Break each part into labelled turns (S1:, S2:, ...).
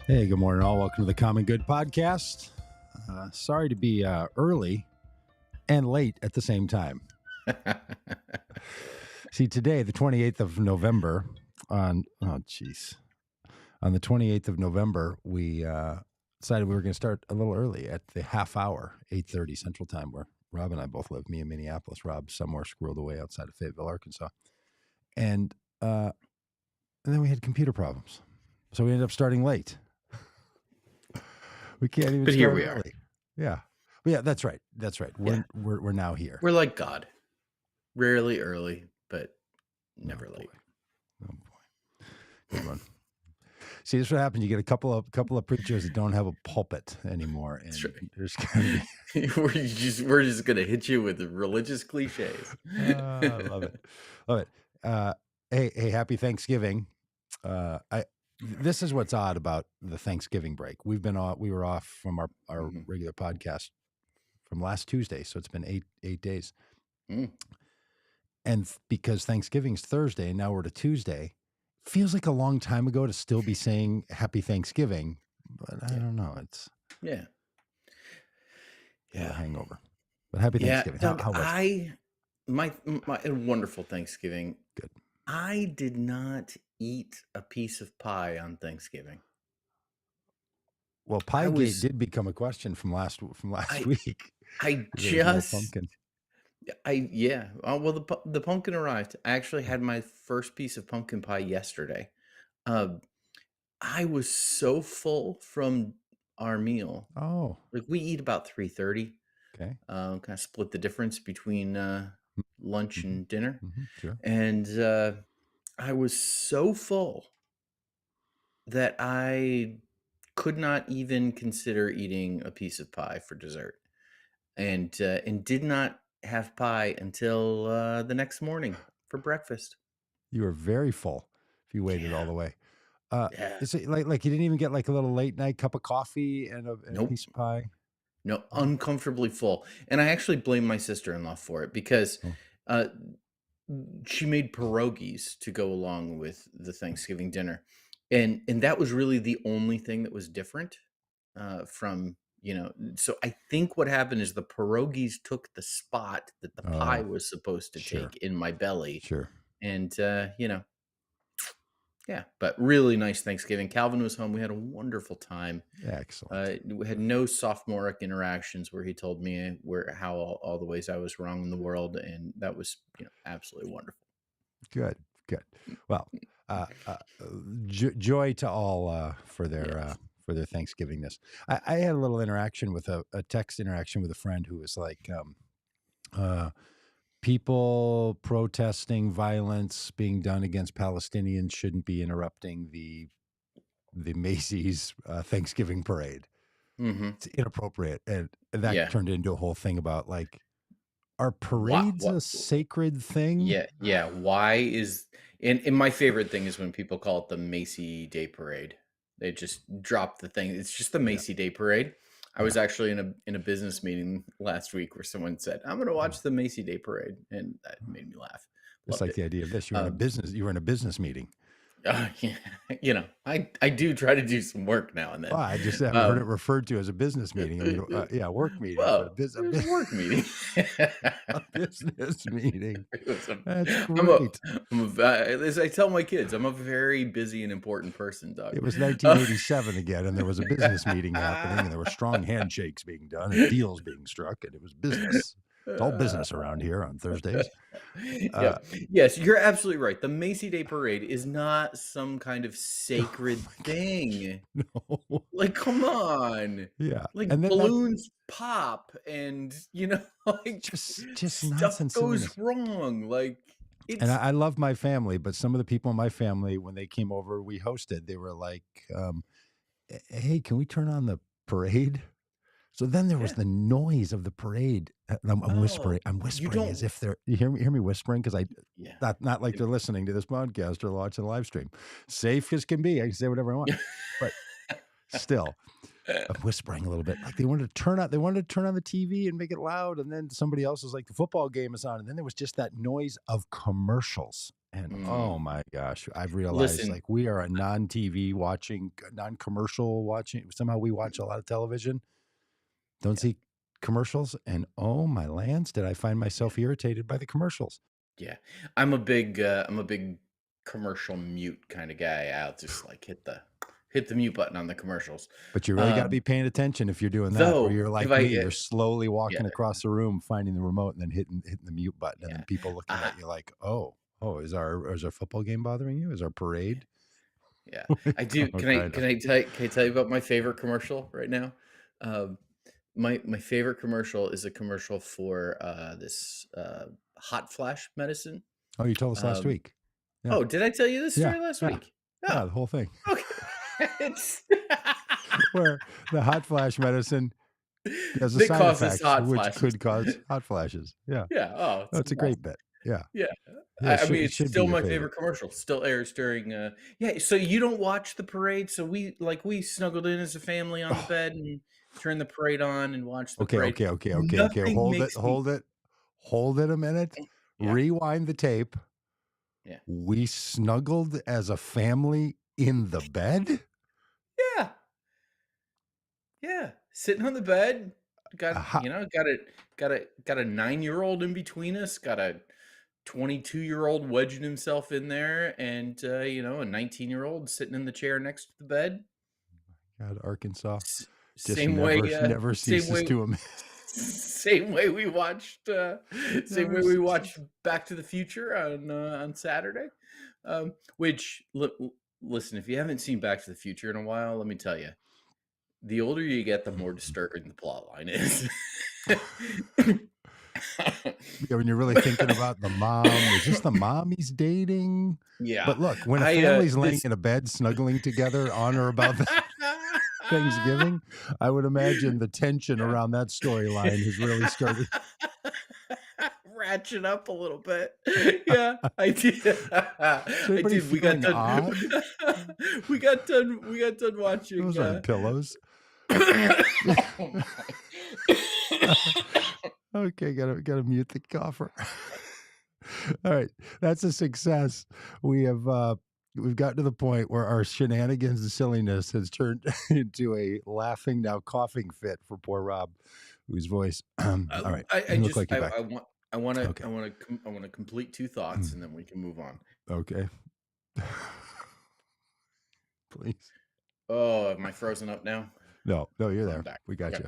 S1: Hey, good morning, all. Welcome to the Common Good Podcast. Sorry to be early and late at the same time. See, today, the 28th of November, on the 28th of November, we decided we were going to start a little early at the half hour, 8:30 Central Time, where Rob and I both live, me in Minneapolis, Rob somewhere squirreled away outside of Fayetteville, Arkansas. And then we had computer problems. So we ended up starting late. We can't even.
S2: But here we are.
S1: Yeah, that's right. That's right. We're now here.
S2: We're like God, rarely early, but never late.
S1: Oh boy, good one. See, this is what happens. You get a couple of preachers that don't have a pulpit anymore, and there's gonna
S2: be... we're just gonna hit you with the religious cliches.
S1: I love it. Hey, happy Thanksgiving. This is what's odd about the Thanksgiving break. We were off from our regular podcast from last Tuesday, so it's been eight days. And because Thanksgiving's Thursday and now we're to Tuesday, feels like a long time ago to still be saying Happy Thanksgiving, but I don't know. It's a hangover. But Happy Thanksgiving.
S2: Doug,
S1: how was it?
S2: My wonderful Thanksgiving.
S1: Good.
S2: I did not eat a piece of pie on Thanksgiving.
S1: Well, Piegate did become a question from last week.
S2: The pumpkin arrived. I actually had my first piece of pumpkin pie yesterday. I was so full from our meal.
S1: Oh,
S2: like we eat about 3:30.
S1: Okay.
S2: Kind of split the difference between lunch and dinner.
S1: Sure.
S2: And I was so full that I could not even consider eating a piece of pie for dessert, and did not have pie until the next morning for breakfast.
S1: You were very full if you waited all the way. Is it like you didn't even get like a little late night cup of coffee and a piece of pie?
S2: No, uncomfortably full. And I actually blame my sister-in-law for it because she made pierogies to go along with the Thanksgiving dinner. And that was really the only thing that was different from, so I think what happened is the pierogies took the spot that the pie was supposed to take in my belly.
S1: Sure.
S2: And, but really nice Thanksgiving. Calvin was home. We had a wonderful time.
S1: Excellent.
S2: We had no sophomoric interactions where he told me how all the ways I was wrong in the world, and that was absolutely wonderful.
S1: Good. Well, joy to all for their Thanksgivingness. I had a little interaction with a text interaction with a friend who was like, people protesting violence being done against Palestinians shouldn't be interrupting the Macy's Thanksgiving parade. It's inappropriate, and that turned into a whole thing about like, are parades a sacred thing?
S2: Yeah. Why is and my favorite thing is when people call it the Macy Day Parade. They just drop the thing. It's just the Macy Day Parade. I was actually in a business meeting last week where someone said, "I'm going to watch the Macy Day Parade," and that made me laugh.
S1: It's like the idea of this. You were in a business meeting.
S2: I do try to do some work now and then.
S1: Well, I just haven't heard it referred to as a business meeting. I mean, work meeting.
S2: Well, a work meeting.
S1: A business meeting. That's great.
S2: As I tell my kids, I'm a very busy and important person, Doug.
S1: It was 1987 again, and there was a business meeting happening, and there were strong handshakes being done and deals being struck, and it was business. It's all business around here on Thursdays.
S2: Yes, you're absolutely right. The Macy Day Parade is not some kind of sacred thing.
S1: No.
S2: Like, come on.
S1: Yeah.
S2: Like, and balloons pop and, like
S1: just
S2: stuff
S1: nonsense
S2: goes wrong. Like,
S1: and I love my family, but some of the people in my family, when they came over, we hosted, they were like, hey, can we turn on the parade? So then there was the noise of the parade. I'm whispering. I'm whispering as if they're. You hear me whispering because not like they're listening to this podcast or watching the live stream. Safe as can be. I can say whatever I want, but still, I'm whispering a little bit. Like they wanted to turn on the TV and make it loud, and then somebody else was like, the football game is on, and then there was just that noise of commercials And oh
S2: Mm.
S1: my gosh, I've realized
S2: Listen,
S1: like we are a non-TV watching, non-commercial watching. Somehow we watch a lot of television, don't
S2: yeah,
S1: see commercials. And oh my lands, did I find
S2: yeah,
S1: myself irritated by the commercials?
S2: yeah. I'm a big commercial mute kind of guy. I'll just like hit the mute button on the commercials.
S1: But you really got to
S2: Um,
S1: be paying attention if you're doing that, or
S2: though,
S1: you're
S2: if
S1: like
S2: I
S1: me, you're slowly
S2: yeah,
S1: walking across the room, finding the remote, and then hitting the mute button, and then
S2: yeah,
S1: people looking
S2: uh,
S1: at you like, oh, is our football game bothering you? Is our
S2: yeah,
S1: parade?
S2: yeah. I
S1: What's
S2: do.
S1: going on?
S2: Can I tell you about my favorite commercial right now? Um, my favorite commercial is a commercial for this hot flash medicine.
S1: Oh, you told us last
S2: Um,
S1: week. Yeah,
S2: oh, did I tell you this
S1: yeah,
S2: story last
S1: yeah,
S2: week?
S1: yeah.
S2: Oh,
S1: The whole thing,
S2: okay. It's
S1: where the hot flash medicine has a
S2: that
S1: side
S2: causes
S1: effects,
S2: hot
S1: which
S2: flashes.
S1: could cause hot flashes. Yeah,
S2: Yeah. Oh,
S1: oh,
S2: it's
S1: it's
S2: the
S1: a great
S2: best.
S1: bit. Yeah,
S2: Yeah.
S1: yeah.
S2: I mean,
S1: It
S2: it's
S1: should be
S2: still
S1: your
S2: my
S1: favorite.
S2: favorite commercial. Still airs during. Yeah. So you don't watch the parade? So we snuggled in as a family on the
S1: Oh,
S2: bed and turned the parade on and watched the
S1: okay,
S2: parade.
S1: okay, okay, okay, okay.
S2: Nothing makes me.
S1: Hold it a minute.
S2: Yeah.
S1: Rewind the tape.
S2: Yeah.
S1: We snuggled as a family in the bed?
S2: Yeah. Yeah, sitting on the bed,
S1: Aha.
S2: got a 9-year-old in between us, got a 22-year-old wedging himself in there, and, a 19-year-old sitting in the chair next to the bed.
S1: God, Arkansas
S2: S
S1: just
S2: same way,
S1: never
S2: same
S1: ceases
S2: way
S1: to amaze.
S2: same way we watched, same
S1: Never
S2: way we
S1: ceases.
S2: watched Back to the Future on Saturday, which listen, if you haven't seen Back to the Future in a while, let me tell you, the older you get, the more disturbing the plot line is.
S1: Yeah, when you're really thinking about the mom, is this the mom he's dating?
S2: Yeah,
S1: But look, when a
S2: I,
S1: family's laying
S2: this
S1: in a bed snuggling together on or about Thanksgiving, I would imagine the tension
S2: Yeah.
S1: around that storyline has really started.
S2: Ratchet up a little bit. Yeah, I did.
S1: Is
S2: I
S1: anybody
S2: did. We got
S1: feeling
S2: done
S1: odd?
S2: we got done watching,
S1: Those aren't pillows.
S2: Oh
S1: Okay, gotta mute the cougher. All right, that's a success. We've gotten to the point where our shenanigans and silliness has turned into a laughing now coughing fit for poor Rob, whose voice. All right,
S2: I
S1: you look
S2: just
S1: like you're back. Okay,
S2: I wanna complete 2 thoughts, and then we can move on.
S1: okay, please.
S2: Oh, am I frozen up now?
S1: No, no, you're
S2: I'm
S1: there.
S2: back.
S1: We got
S2: Okay.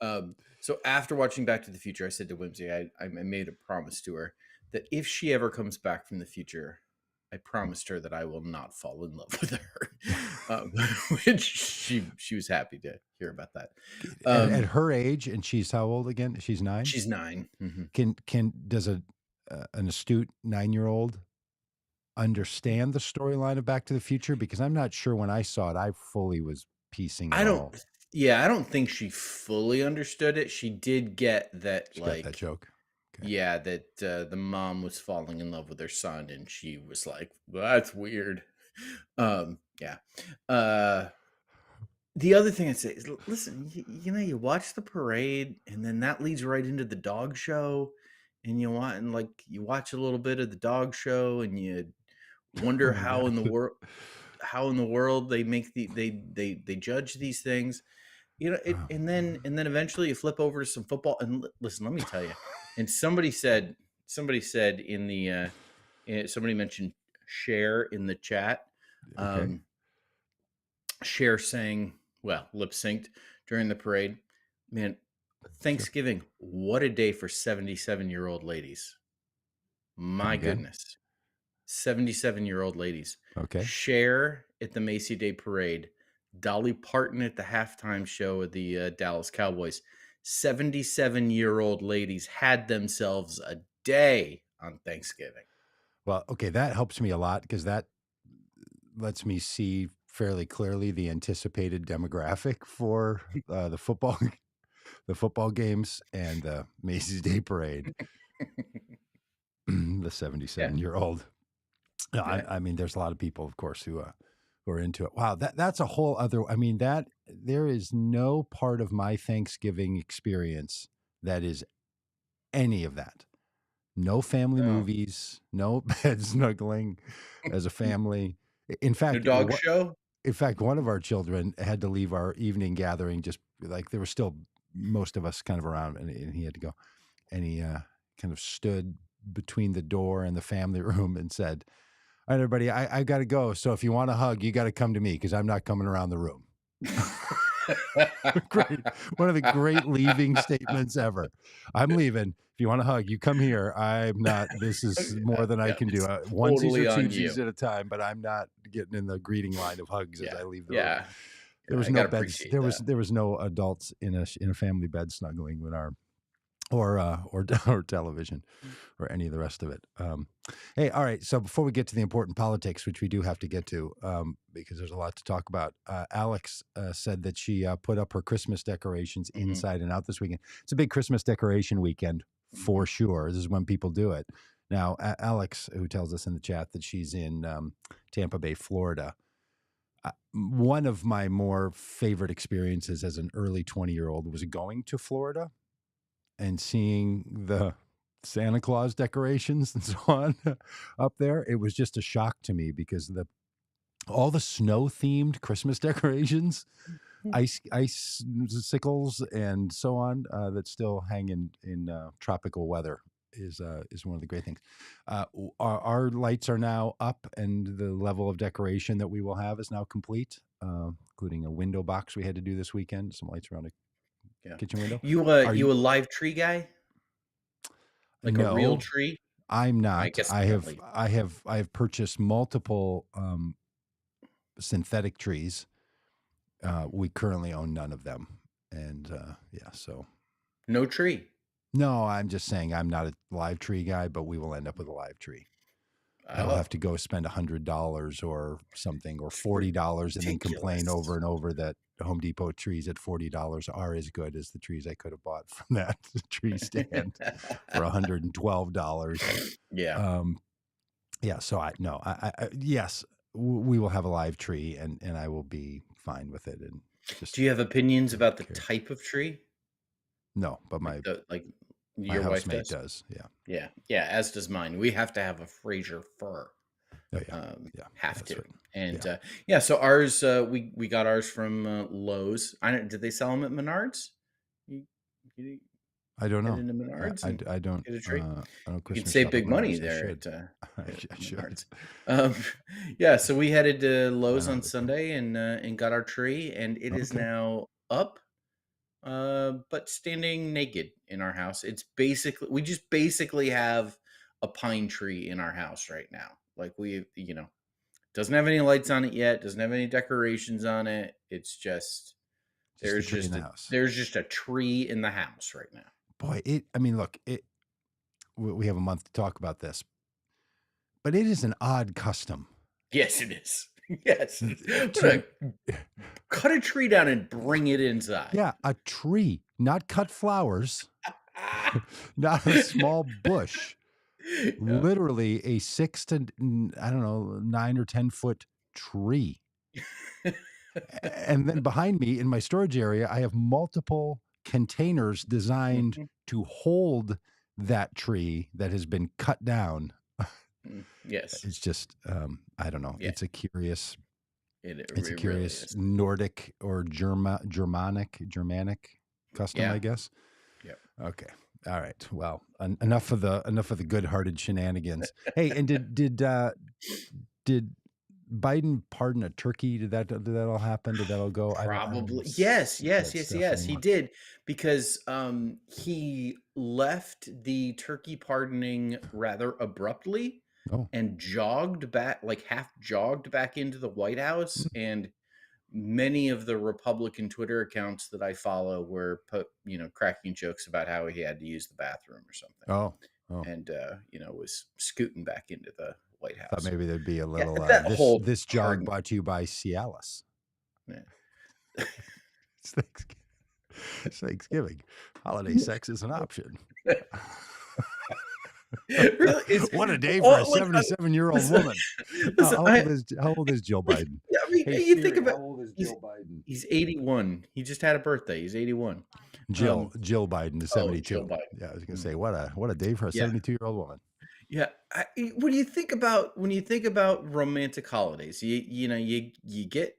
S1: you.
S2: So after watching Back to the Future, I said to Whimsy, I made a promise to her that if she ever comes back from the future, I promised her that I will not fall in love with her, um, which she was happy to hear about that.
S1: At
S2: Um,
S1: her age, and she's how old again? She's 9.
S2: she's 9. Mhm.
S1: Does an astute 9-year-old understand the storyline of Back to the Future? Because I'm not sure when I saw it, I fully was piecing it
S2: I don't.
S1: all.
S2: Yeah, I don't think she fully understood it. She did get that,
S1: She got that
S2: like,
S1: joke. Okay.
S2: yeah, that the mom was falling in love with her son, and she was like, "Well, that's weird." Yeah. Uh, the other thing I'd say is, listen, you watch the parade, and then that leads right into the dog show, and you watch a little bit of the dog show, and you
S1: Oh
S2: wonder
S1: my God.
S2: how in the world they make they judge these things.
S1: Oh.
S2: And then eventually you flip over to some football, and listen, let me tell you. And somebody said in the somebody mentioned share in the chat.
S1: Okay.
S2: Um, Cher sang, well, lip synced during the parade. Man,
S1: Sure.
S2: Thanksgiving, what a day for 77-year-old ladies.
S1: Come
S2: My
S1: again.
S2: goodness. 77-year-old ladies.
S1: Okay.
S2: Cher at the Macy Day Parade. Dolly Parton at the halftime show of the Dallas Cowboys. 77-year-old ladies had themselves a day on Thanksgiving.
S1: Well, okay, that helps me a lot because that lets me see fairly clearly the anticipated demographic for the football games and the Macy's Day Parade. The
S2: Yeah.
S1: 77-year-old. No,
S2: Yeah.
S1: I mean, there's a lot of people, of course, who are into it. Wow, that's a whole other. I mean, that there is no part of my Thanksgiving experience that is any of that. No family
S2: No.
S1: movies, no bed snuggling as a family. In
S2: No
S1: fact,
S2: dog show?
S1: one of our children had to leave our evening gathering. Just like there were still most of us kind of around, and he had to go. And he kind of stood between the door and the family room and said, "All right, everybody, I got to go. So if you want a hug, you got to come to me because I'm not coming around the room." Great. One of the great leaving statements ever. I'm leaving. If you want a hug, you come here. I'm not. This is more than I
S2: Yeah,
S1: can do.
S2: it's
S1: Onesies or
S2: totally on
S1: twosies
S2: you.
S1: at a time, but I'm not getting in the greeting line of hugs as
S2: Yeah.
S1: I leave the room.
S2: Yeah.
S1: There was
S2: I
S1: no
S2: gotta
S1: beds.
S2: appreciate that.
S1: There was no adults in a family bed snuggling with our or television or any of the rest of it. Hey, all right. So before we get to the important politics, which we do have to get to, because there's a lot to talk about, Alex said that she put up her Christmas decorations inside and out this weekend. It's a big Christmas decoration weekend for sure. This is when people do it. Now, Alex, who tells us in the chat that she's in Tampa Bay, Florida. One of my more favorite experiences as an early 20-year-old was going to Florida and seeing the Santa Claus decorations and so on up there. It was just a shock to me because all the snow themed Christmas decorations, icicles and so on, that still hang in tropical weather is one of the great things. Our lights are now up, and the level of decoration that we will have is now complete, including a window box we had to do this weekend, some lights around a kitchen window. Are
S2: You a live tree guy? Like a real
S1: No,
S2: tree?
S1: I'm
S2: I
S1: not.
S2: guess apparently.
S1: I have purchased multiple synthetic trees. We currently own none of them, and yeah. So
S2: No tree.
S1: no, I'm just saying I'm not a live tree guy, but we will end up with a live tree. I will have to go spend $100 or something, or $40, and then complain
S2: Ridiculous.
S1: over and over that Home Depot trees at $40 are as good as the trees I could have bought from that tree stand for $112.
S2: Yeah.
S1: Yeah. So yes, we will have a live tree, and I will be fine with it. And just
S2: Do you have opinions about the
S1: care.
S2: type of tree?
S1: No, but my
S2: Your wife
S1: housemate
S2: does?
S1: does. Yeah.
S2: Yeah. Yeah, as does mine. We have to have a Fraser fir.
S1: Oh yeah. Yeah.
S2: Have
S1: That's
S2: to.
S1: right.
S2: And yeah, so ours we got ours from Lowe's. Did they sell them at Menards? You
S1: I don't
S2: head
S1: know.
S2: into Menards and
S1: I don't.
S2: get a tree?
S1: I don't
S2: You could
S1: Christmas
S2: save
S1: shop
S2: big
S1: at
S2: money
S1: Menards. I
S2: there
S1: should.
S2: at
S1: I should.
S2: Menards. Yeah, so we headed to Lowe's on
S1: But
S2: Sunday and got our tree, and it is
S1: okay.
S2: now up, but standing naked in our house. We just basically have a pine tree in our house right now. Like doesn't have any lights on it yet, doesn't have any decorations on it. It's just
S1: Just a tree in the house.
S2: there's just a tree in the house right now.
S1: Boy, I mean, look, we have a month to talk about this, but it is an odd custom.
S2: Yes, it is. Yes. Cut a tree down and bring it inside.
S1: Yeah, a tree, not cut flowers, not a small bush. Yeah. Literally a 6 to 9 or 10 foot tree. And then behind me in my storage area, I have multiple containers designed to hold that tree that has been cut down.
S2: Yes.
S1: It's just, I don't know. Yeah. It's a curious,
S2: really
S1: Nordic or Germanic custom, I guess.
S2: Yeah.
S1: Okay. All right. Well, enough of the good-hearted shenanigans. Hey, and did Biden pardon a turkey? Did that all happen? Did that all go?
S2: Probably. Yes. He did, because he left the turkey pardoning rather abruptly and half jogged back into the White House. And many of the Republican Twitter accounts that I follow were cracking jokes about how he had to use the bathroom or something.
S1: Oh.
S2: And was scooting back into the White House.
S1: Thought maybe there'd be a little this jog brought to you by Cialis.
S2: Yeah.
S1: It's Thanksgiving. Holiday sex is an option.
S2: Really?
S1: What a day for a 77-year-old woman. How old is Joe Biden?
S2: Yeah, I mean, you think about
S1: how old is Joe Biden?
S2: He's 81. He just had a birthday. He's 81.
S1: Jill Biden is
S2: Oh, Joe
S1: 72.
S2: Biden.
S1: Yeah, I was gonna say, what a day for a
S2: Yeah.
S1: 72-year-old woman.
S2: Yeah, when you think about romantic holidays, you get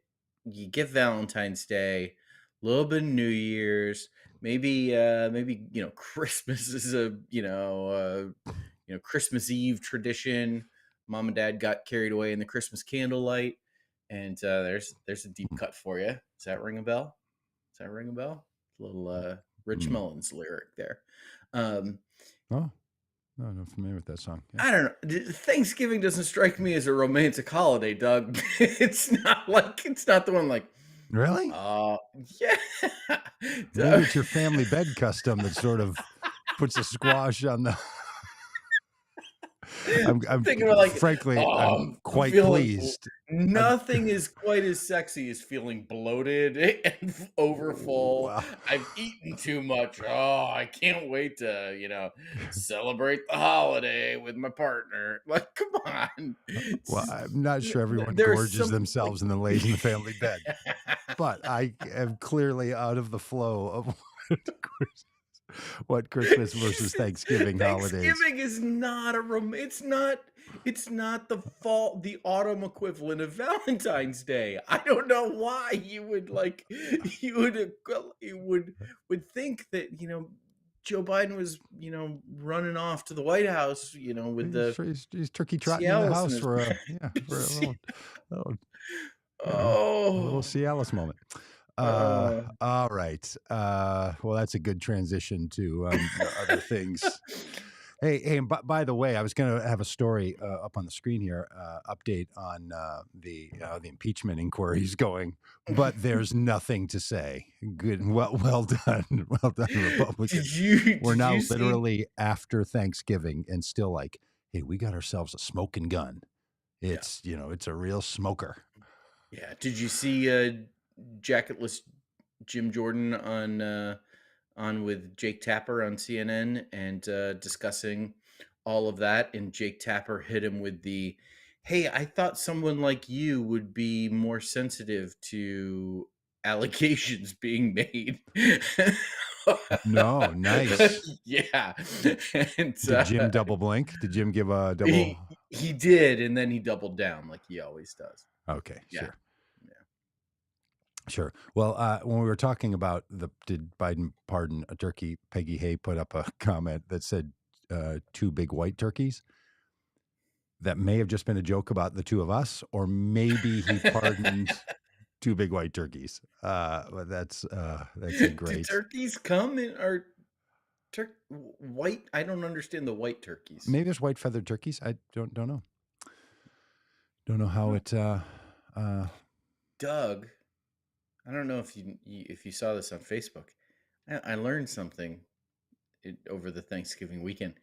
S2: Valentine's Day, a little bit of New Year's, maybe Christmas is a Christmas Eve tradition. Mom and Dad got carried away in the Christmas candlelight, and there's a deep cut for you. Does that ring a bell? Does that ring a bell? A little Rich
S1: Mm.
S2: Mullins lyric there. Um,
S1: Oh, no, I'm not familiar with that song. Yeah.
S2: I don't know. Thanksgiving doesn't strike me as a romantic holiday, Doug. It's not the one like,
S1: Really?
S2: yeah.
S1: Maybe it's your family bed custom that sort of puts a squash on the. I'm
S2: Thinking about like,
S1: frankly, I'm
S2: I'm
S1: quite
S2: feeling
S1: pleased.
S2: nothing is quite as sexy as feeling bloated and overfull.
S1: Wow.
S2: I've eaten too much. Oh, I can't wait to, celebrate the holiday with my partner. Like, come on.
S1: Well, I'm not sure everyone
S2: There's
S1: gorges
S2: some like
S1: themselves and then lays in the family bed, but I am clearly out of the flow of what Christmas versus Thanksgiving holidays.
S2: Thanksgiving is not a it's not the autumn equivalent of Valentine's Day. I don't know why you would like you would think that, Joe Biden was, running off to the White House, with the
S1: He's turkey trotting in the
S2: Cialis in
S1: house
S2: his
S1: for a little, a little
S2: Oh.
S1: Cialis moment.
S2: Uh.
S1: All right. Well, that's a good transition to other things. Hey, and by the way, I was going to have a story up on the screen here, update on the impeachment inquiries going, but there's nothing to say. Good, well done, well done, Republicans. We're
S2: Did
S1: now
S2: you see
S1: literally after Thanksgiving and still like, hey, we got ourselves a smoking gun.
S2: Yeah.
S1: It's a real smoker.
S2: Yeah, did you see jacketless Jim Jordan on with Jake Tapper on CNN and discussing all of that? And Jake Tapper hit him with the, "Hey, I thought someone like you would be more sensitive to allegations being made."
S1: No, nice.
S2: Yeah, and
S1: Did Jim double blink? Did Jim give a double?
S2: he did, and then he doubled down like he always does.
S1: Okay,
S2: Yeah,
S1: sure.
S2: yeah.
S1: Sure. Well, when we were talking about did Biden pardon a turkey, Peggy Hay put up a comment that said two big white turkeys. That may have just been a joke about the two of us, or maybe he pardoned two big white turkeys. But that's a
S2: Do
S1: great.
S2: turkeys come in are white? I don't understand the white turkeys.
S1: Maybe there's white feathered turkeys. I don't know. Don't know how it.
S2: Doug, I don't know if you saw this on Facebook. I learned something over the Thanksgiving weekend.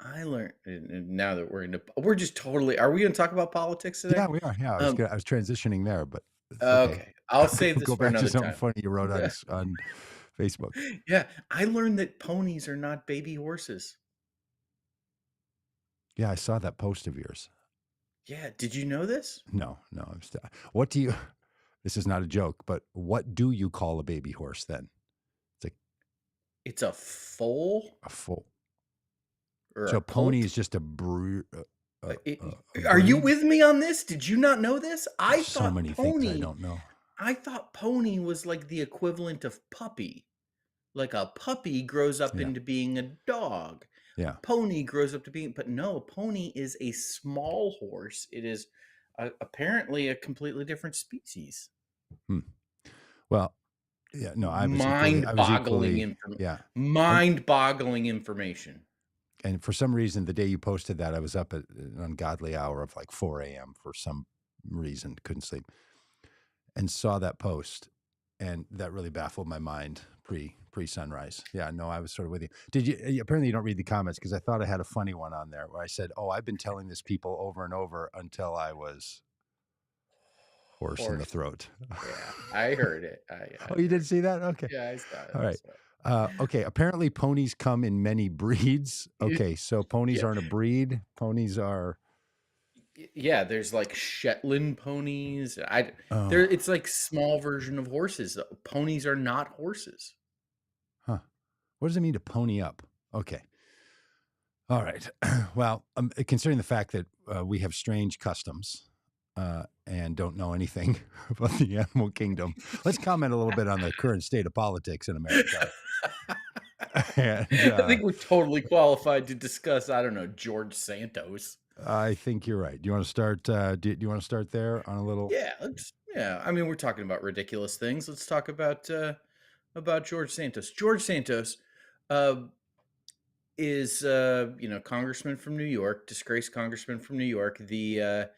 S2: I learned, and now that we're just totally. Are we going to talk about politics today?
S1: Yeah, we are. Yeah, I was transitioning there, but it's okay.
S2: Okay, I'll save
S1: We'll
S2: this
S1: go
S2: for
S1: back to
S2: another
S1: something
S2: time.
S1: funny you wrote on Facebook.
S2: Yeah, I learned that ponies are not baby horses.
S1: Yeah, I saw that post of yours.
S2: Yeah, did you know this?
S1: No. What do you? This is not a joke, but what do you call a baby horse then?
S2: It's a foal.
S1: A foal.
S2: Or
S1: So
S2: a
S1: pony
S2: colt?
S1: is just a breed.
S2: Are you with me on this? Did you not know this?
S1: There's so many things I don't know.
S2: I thought pony was like the equivalent of puppy. Like a puppy grows up
S1: Yeah.
S2: into being a dog.
S1: Yeah.
S2: Pony grows up to being, but no, pony is a small horse. It is apparently a completely different species.
S1: Well, yeah, no, I was
S2: Mind-boggling
S1: equally, yeah.
S2: Mind-boggling information.
S1: And for some reason, the day you posted that, I was up at an ungodly hour of like 4 a.m. for some reason, couldn't sleep, and saw that post, and that really baffled my mind pre-sunrise. Yeah, no, I was sort of with you. Did you? Apparently, you don't read the comments because I thought I had a funny one on there where I said, "Oh, I've been telling this people over and over until I was horse in the throat."
S2: Yeah, I heard it.
S1: Oh, you did see that? Okay.
S2: Yeah, I saw it.
S1: All right. Okay. Apparently, ponies come in many breeds. Okay, so ponies aren't a breed. Ponies are.
S2: Yeah, there's like Shetland ponies. It's like small version of horses. Ponies are not horses.
S1: Huh. What does it mean to pony up? Okay. All right. Well, considering the fact that we have strange customs and don't know anything about the animal kingdom, let's comment a little bit on the current state of politics in America. And
S2: I think we're totally qualified to discuss, I don't know, George Santos.
S1: I think you're right. Do you want to start? Do you want to start there on a little?
S2: Yeah. I mean, we're talking about ridiculous things. Let's talk about George Santos. George Santos uh, is congressman from New York, disgraced congressman from New York. The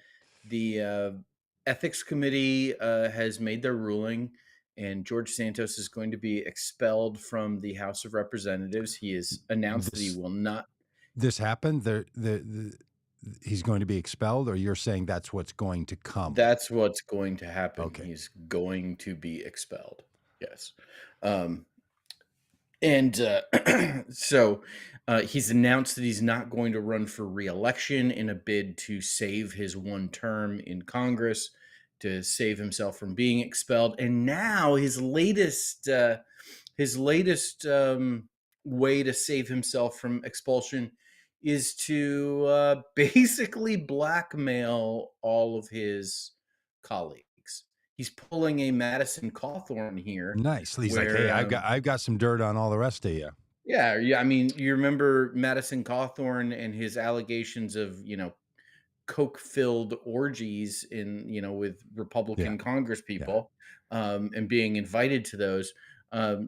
S2: ethics committee has made their ruling, and George Santos is going to be expelled from the House of Representatives. He has announced that he will not.
S1: This happened. He's going to be expelled, or you're saying that's what's going to come?
S2: That's what's going to happen.
S1: Okay.
S2: He's going to be expelled. Yes. And so he's announced that he's not going to run for re-election in a bid to save his one term in Congress, to save himself from being expelled. And now his latest way to save himself from expulsion is to basically blackmail all of his colleagues. He's pulling a Madison Cawthorn here.
S1: Nice. He's like, hey, I've got some dirt on all the rest of you.
S2: Yeah. I mean, you remember Madison Cawthorn and his allegations of, coke-filled orgies with Republican Congress people, and being invited to those.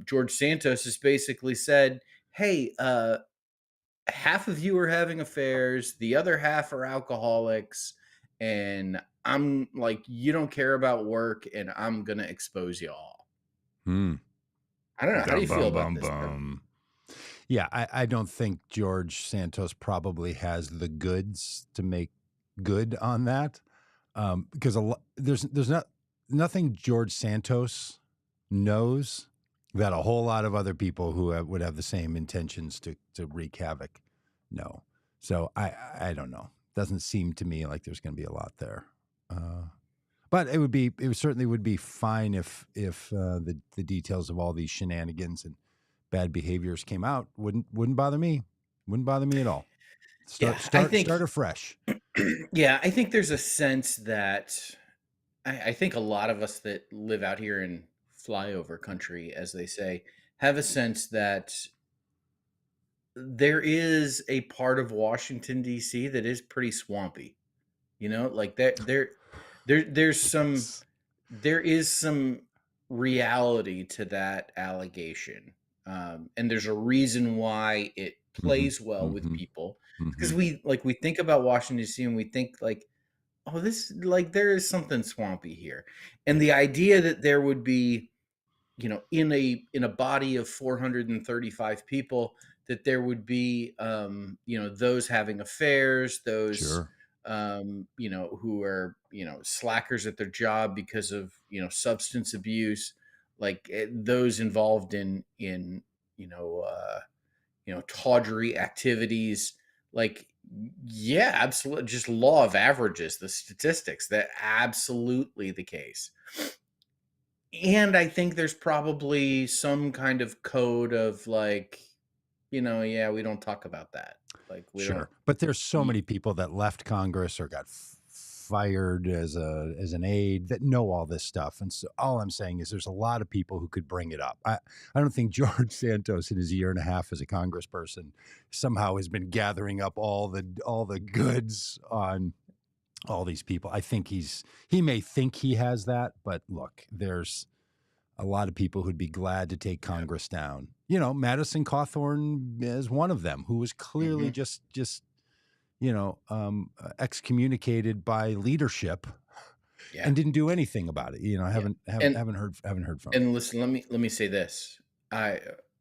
S2: George Santos has basically said, hey, half of you are having affairs, the other half are alcoholics, and I'm like, you don't care about work, and I'm gonna expose you all. I don't know. How do you feel about this?
S1: Yeah, I don't think George Santos probably has the goods to make good on that, because there's nothing George Santos knows that a whole lot of other people who would have the same intentions to wreak havoc know. So I don't know. Doesn't seem to me like there's going to be a lot there. But it certainly would be fine if the details of all these shenanigans and bad behaviors came out. Wouldn't bother me. Wouldn't bother me at all. Start afresh.
S2: Yeah, I think there's a sense that I think a lot of us that live out here in flyover country, as they say, have a sense that there is a part of Washington, D.C. that is pretty swampy. Like there's some reality to that allegation. And there's a reason why it plays well with people, because we think about Washington, D.C. and we think like, oh, there is something swampy here. And the idea that there would be, in a body of 435 people, that there would be, those having affairs, those,
S1: Sure.
S2: Who are, slackers at their job because of, substance abuse, like those involved in tawdry activities, like, yeah, absolutely. Just law of averages, the statistics, that absolutely the case. And I think there's probably some kind of code of like, yeah, we don't talk about that. Like,
S1: Sure. But there's so many people that left Congress or got fired as an aide that know all this stuff. And so all I'm saying is there's a lot of people who could bring it up. I don't think George Santos in his year and a half as a congressperson somehow has been gathering up all the goods on all these people. I think he may think he has that, but look, there's a lot of people who'd be glad to take Congress down. Madison Cawthorn is one of them, who was clearly just excommunicated by leadership and didn't do anything about it. I haven't heard from him.
S2: And listen, let me say this.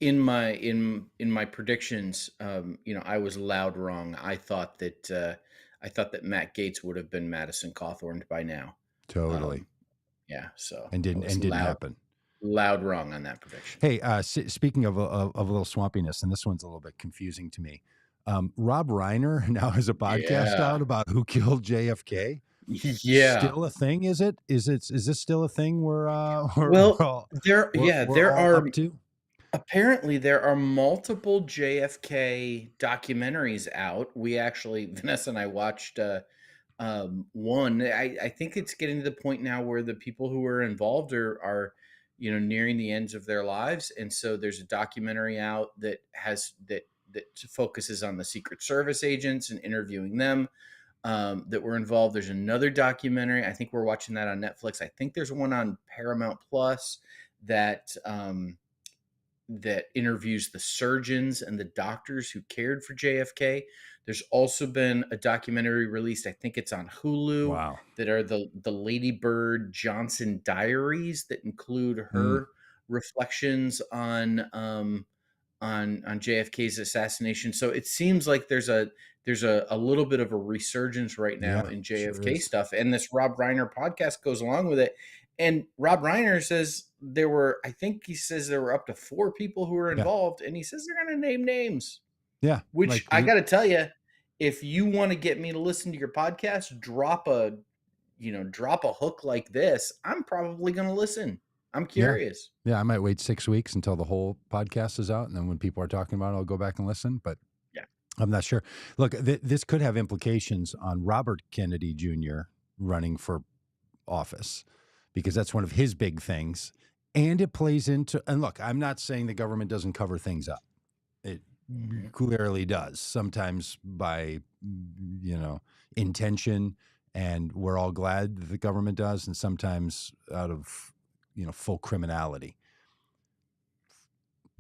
S2: In my predictions, I was loud wrong. I thought that Matt Gaetz would have been Madison Cawthorn by now.
S1: Totally.
S2: So
S1: and didn't happen.
S2: Loud wrong on that prediction.
S1: Hey, speaking of a little swampiness, and this one's a little bit confusing to me. Rob Reiner now has a podcast out about who killed JFK.
S2: Yeah,
S1: still a thing? Is it? Is this still a thing? There are
S2: up to? Apparently, there are multiple JFK documentaries out. We actually, Vanessa and I watched one. I think it's getting to the point now where the people who are involved are nearing the ends of their lives, and so there's a documentary out that focuses on the Secret Service agents and interviewing them that were involved. There's another documentary. I think we're watching that on Netflix. I think there's one on Paramount Plus that that interviews the surgeons and the doctors who cared for JFK. There's also been a documentary released, I think it's on Hulu,
S1: Wow.
S2: that are the Lady Bird Johnson diaries that include her reflections on JFK's assassination. So it seems like there's a little bit of a resurgence right now
S1: Yeah,
S2: in
S1: sure
S2: JFK
S1: is.
S2: stuff, and this Rob Reiner podcast goes along with it. And Rob Reiner says I think he says there were up to 4 people who were
S1: Yeah.
S2: involved, and he says they're going to name names.
S1: Yeah.
S2: Which
S1: Like,
S2: I got to tell you, if you want to get me to listen to your podcast, drop a hook like this. I'm probably going to listen. I'm
S1: yeah.
S2: curious.
S1: Yeah. I might wait 6 weeks until the whole podcast is out. And then when people are talking about it, I'll go back and listen. But
S2: Yeah.
S1: I'm not sure. Look, this could have implications on Robert Kennedy Jr. running for office, because that's one of his big things. And it plays into, and look, I'm not saying the government doesn't cover things up. It clearly does, sometimes by, intention. And we're all glad that the government does, and sometimes out of, full criminality.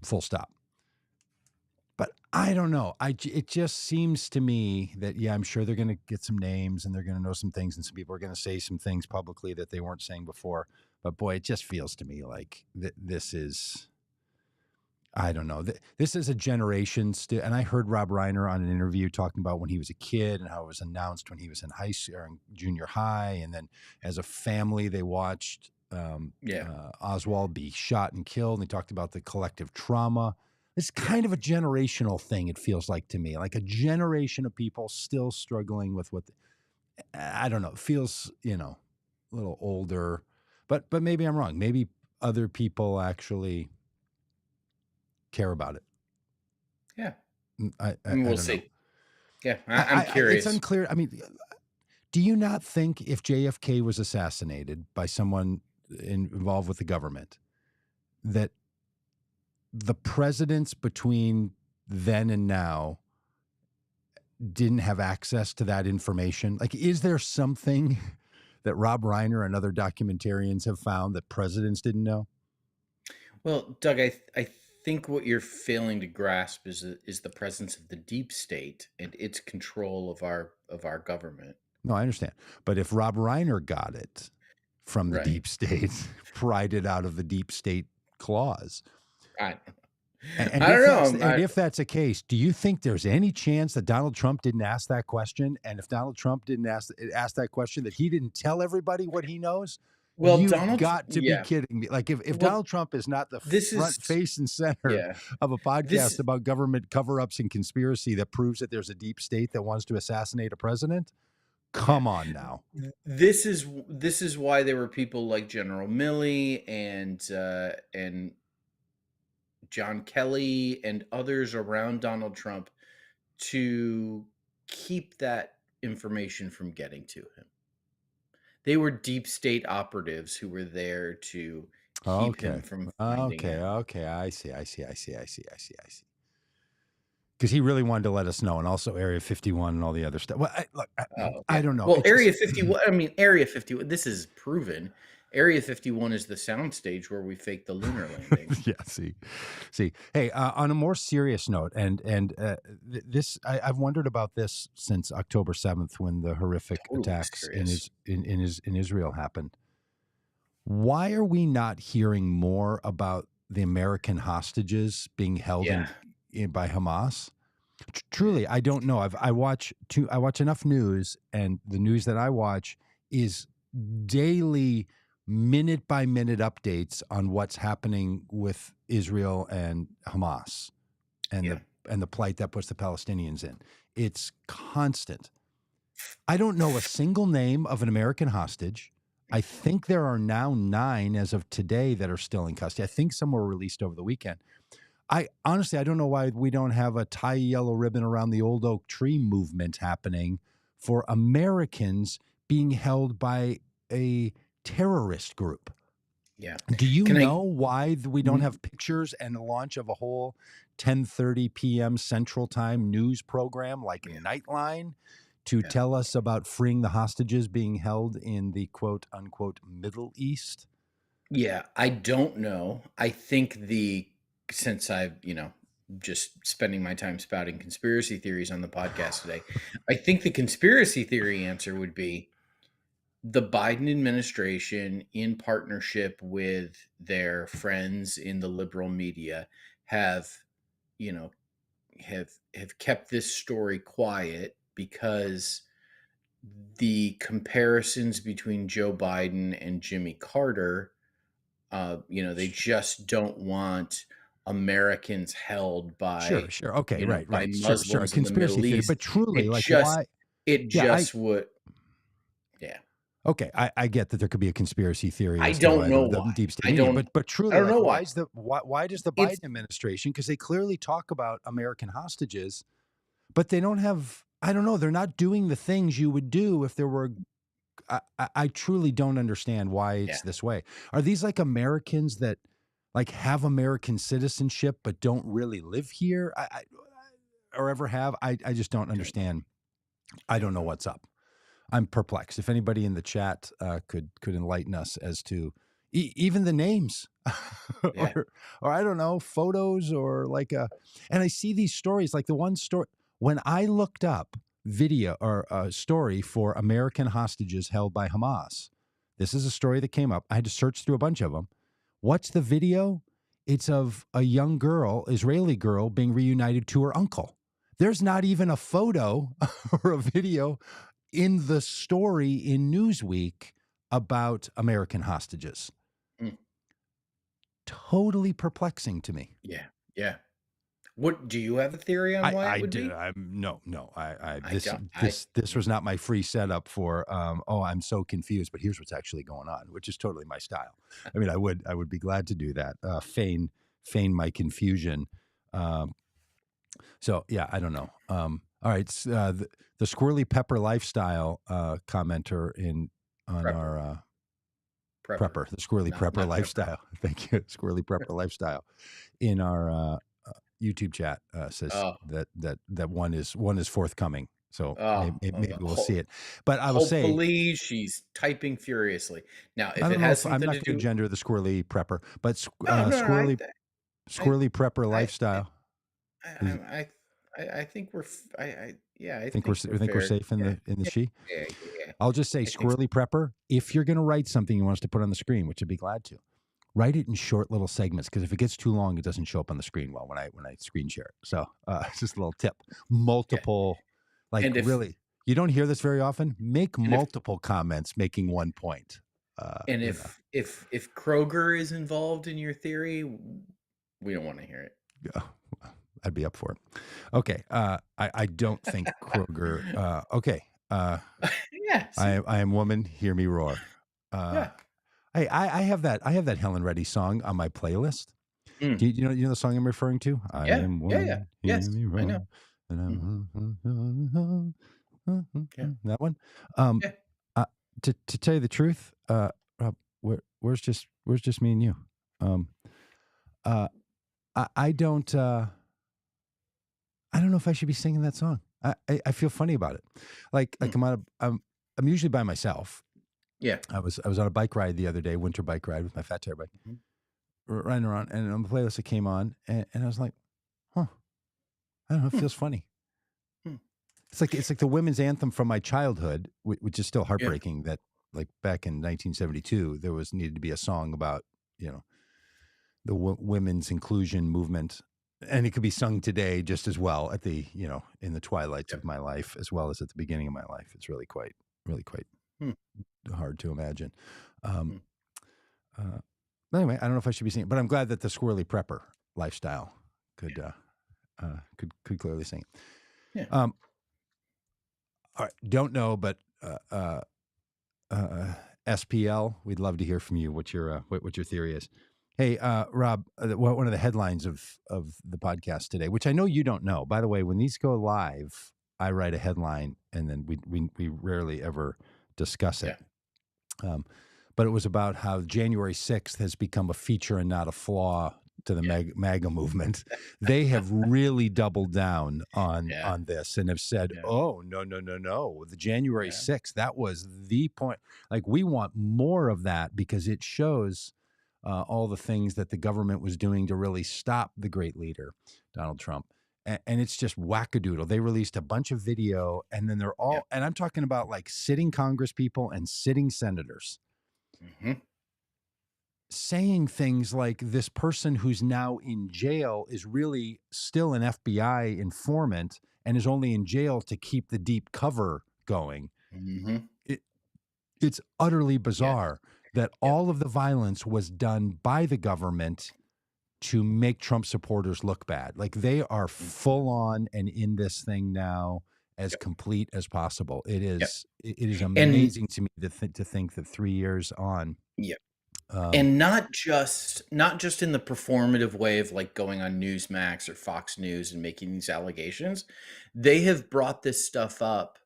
S1: Full stop. But I don't know. It just seems to me that, yeah, I'm sure they're going to get some names and they're going to know some things, and some people are going to say some things publicly that they weren't saying before. But boy, it just feels to me like this is, I don't know. This is a generation still. And I heard Rob Reiner on an interview talking about when he was a kid and how it was announced when he was in high school or in junior high. And then as a family, they watched Oswald be shot and killed. And they talked about the collective trauma. It's kind of a generational thing, it feels like to me, like a generation of people still struggling with what, I don't know, it feels, a little older, but maybe I'm wrong. Maybe other people actually care about it.
S2: Yeah.
S1: I
S2: we'll
S1: don't
S2: see.
S1: know.
S2: Yeah, I'm curious.
S1: It's unclear. I mean, do you not think if JFK was assassinated by someone involved with the government, that the presidents between then and now didn't have access to that information? Like, is there something that Rob Reiner and other documentarians have found that presidents didn't know?
S2: Well, Doug, I think what you're failing to grasp is the presence of the deep state and its control of our government.
S1: No, I understand. But if Rob Reiner got it from the deep state, pried it out of the deep state clause.
S2: I
S1: don't know. And if that's the case, do you think there's any chance that Donald Trump didn't ask that question? And if Donald Trump didn't ask that question, that he didn't tell everybody what he knows?
S2: Well,
S1: You've got to be kidding me. Like, if Donald Trump is not the front face and center of a podcast about government cover-ups and conspiracy that proves that there's a deep state that wants to assassinate a president, come on now.
S2: This is why there were people like General Milley and John Kelly and others around Donald Trump to keep that information from getting to him. They were deep state operatives who were there to keep him from finding out.
S1: Okay. I see. Because he really wanted to let us know, and also Area 51 and all the other stuff. Well, I don't know.
S2: Well, Area 51. I mean, Area 51. This is proven. Area 51 is the soundstage where we faked the lunar landing.
S1: Yeah. See. Hey, on a more serious note, and this, I've wondered about this since October 7th, when the horrific attacks in Israel happened. Why are we not hearing more about the American hostages being held by Hamas? Truly, I don't know. I watch enough news, and the news that I watch is daily, minute by minute updates on what's happening with Israel and Hamas, and the plight that puts the Palestinians in. It's constant. I don't know a single name of an American hostage. I think there are now 9 as of today that are still in custody. I think some were released over the weekend. I honestly, I don't know why we don't have a tie yellow ribbon around the old oak tree movement happening for Americans being held by a terrorist group.
S2: Yeah.
S1: Do you
S2: Can I
S1: know why we don't
S2: n
S1: have pictures and the launch of a whole 10:30 p.m. Central Time news program like
S2: Yeah,
S1: Nightline to
S2: yeah.
S1: tell us about freeing the hostages being held in the quote unquote Middle East?
S2: Yeah, I don't know. I think since I've, just spending my time spouting conspiracy theories on the podcast today, I think the conspiracy theory answer would be the Biden administration, in partnership with their friends in the liberal media, have, you know, have kept this story quiet because the comparisons between Joe Biden and Jimmy Carter, they just don't want Americans held
S1: Sure,
S2: by,
S1: sure. Okay, right,
S2: by
S1: right. Sure. A
S2: Muslims in the
S1: conspiracy
S2: Middle
S1: theory, but
S2: East.
S1: truly,
S2: It
S1: like,
S2: just
S1: why?
S2: it
S1: Yeah,
S2: just would, yeah.
S1: okay, I get that there could be a conspiracy theory
S2: I
S1: as to
S2: don't
S1: why
S2: know
S1: the
S2: why.
S1: deep state
S2: I
S1: media,
S2: don't
S1: but
S2: I
S1: truly,
S2: don't
S1: like,
S2: know why.
S1: why does the
S2: It's
S1: Biden administration? Because they clearly talk about American hostages, but they don't have. I don't know. They're not doing the things you would do if there were. I truly don't understand why
S2: yeah.
S1: it's this way. Are these like Americans that like have American citizenship but don't really live here? Or ever have? I just don't
S2: Don't
S1: understand.
S2: I
S1: I don't
S2: don't
S1: know
S2: know.
S1: what's up. I'm perplexed. If anybody in the chat could enlighten us as to even the names,
S2: Yeah.
S1: or I don't know, photos or like a. And I see these stories, like the one story when I looked up video or a story for American hostages held by Hamas. This is a story that came up. I had to search through a bunch of them. What's the video? It's of a young girl, Israeli girl, being reunited to her uncle. There's not even a photo or a video in the story in Newsweek about American hostages.
S2: Mm,
S1: Totally perplexing to me.
S2: yeah. Yeah. What do you have a theory on why it
S1: I
S2: would
S1: do.
S2: be?
S1: No.
S2: I don't.
S1: This was not my free setup for. Oh, I'm so confused. But here's what's actually going on, which is totally my style. I mean, I would be glad to do that. Feign my confusion. Um, so yeah, I don't know. All right, the Squirrely Pepper lifestyle commenter in on
S2: Prepper.
S1: our
S2: Prepper.
S1: prepper, the Squirrely Prepper
S2: Not pepper.
S1: lifestyle. Thank you, Squirrely Prepper lifestyle. In our YouTube chat says
S2: Oh,
S1: that one is forthcoming. So maybe we'll see
S2: ho
S1: it. But I will say,
S2: hopefully, she's typing furiously. Now,
S1: I
S2: if
S1: don't
S2: it
S1: know
S2: has
S1: if I'm
S2: something
S1: not
S2: to
S1: going to
S2: do.
S1: gender the Squirrely Prepper, but
S2: No, no, no, I
S1: Squirrely Prepper
S2: I
S1: lifestyle.
S2: I
S1: Is,
S2: I think we're f yeah, I
S1: think we're
S2: think we're
S1: think we're
S2: fair.
S1: safe in
S2: Yeah.
S1: the
S2: Yeah,
S1: she.
S2: yeah, yeah.
S1: I'll just say,
S2: I think so.
S1: Squirrely Prepper, if you're going to write something you want us to put on the screen, which I'd be glad to, write it in short little segments, because if it gets too long, it doesn't show up on the screen well when I screen share it. So it's just a little tip.
S2: Yeah.
S1: Multiple, like
S2: And
S1: really, you don't hear this very often. Make
S2: if
S1: multiple comments making one point.
S2: and
S1: You know,
S2: if Kroger is involved in your theory, we don't wanna hear it.
S1: yeah, I'd be up for it. Okay, I don't think Kroger. Okay,
S2: Yeah, see?
S1: I am woman. Hear me roar. Uh,
S2: Yeah.
S1: I have that Helen Ready song on my playlist.
S2: Mm.
S1: Do you know the song I'm referring to? I
S2: Yeah,
S1: am
S2: yeah, yeah.
S1: woman, hear
S2: Yes,
S1: me
S2: I know.
S1: roar. And
S2: Mhm. Yeah,
S1: that one. Um,
S2: yeah.
S1: uh, to tell you the truth, Rob, where's just me and you? Um, uh, I don't I don't know if I should be singing that song. I feel funny about it.
S2: Mm.
S1: I'm usually by myself.
S2: Yeah.
S1: I was on a bike ride the other day, winter bike ride with my fat tire bike,
S2: Mhm.
S1: riding around, and on the playlist it came on, and I was like, huh, I don't know, it
S2: Hmm,
S1: feels funny.
S2: hmm.
S1: It's like the women's anthem from my childhood, which is still
S2: Yeah,
S1: heartbreaking that like back in 1972 there was needed to be a song about the women's inclusion movement, and it could be sung today just as well at the in the twilights
S2: yeah.
S1: of my life as well as at the beginning of my life. It's really quite
S2: Hmm,
S1: hard to imagine. Um,
S2: hmm.
S1: uh, but anyway, I don't know if I should be singing, but I'm glad that the Squirrely Prepper lifestyle could could clearly sing it.
S2: Yeah.
S1: Um, all right, don't know, but SPL, we'd love to hear from you. What your theory is? Hey, Rob, one of the headlines of the podcast today, which I know you don't know. By the way, when these go live, I write a headline and then we rarely ever discuss it.
S2: Yeah.
S1: But it was about how January 6th has become a feature and not a flaw to the MAGA movement. They have really doubled down on
S2: Yeah.
S1: this and have said,
S2: Yeah.
S1: "Oh, no, no, no, no. The January
S2: Yeah.
S1: 6th, that was the point. Like, we want more of that because it shows all the things that the government was doing to really stop the great leader, Donald Trump." And it's just wackadoodle. They released a bunch of video, and then they're
S2: Yeah.
S1: all, and I'm talking about like sitting Congress people and sitting senators
S2: Mhm.
S1: saying things like this person who's now in jail is really still an FBI informant and is only in jail to keep the deep cover going.
S2: Mhm.
S1: It's utterly
S2: Yes.
S1: bizarre that
S2: Yep.
S1: all of the violence was done by the government to make Trump supporters look bad. Like, they are
S2: Mhm.
S1: full on and in this thing now as
S2: Yep.
S1: complete as possible. It
S2: Yep.
S1: is
S2: And
S1: amazing to me to think that 3 years on,
S2: yeah.
S1: um,
S2: And not just in the performative way of like going on Newsmax or Fox News and making these allegations. They have brought this stuff up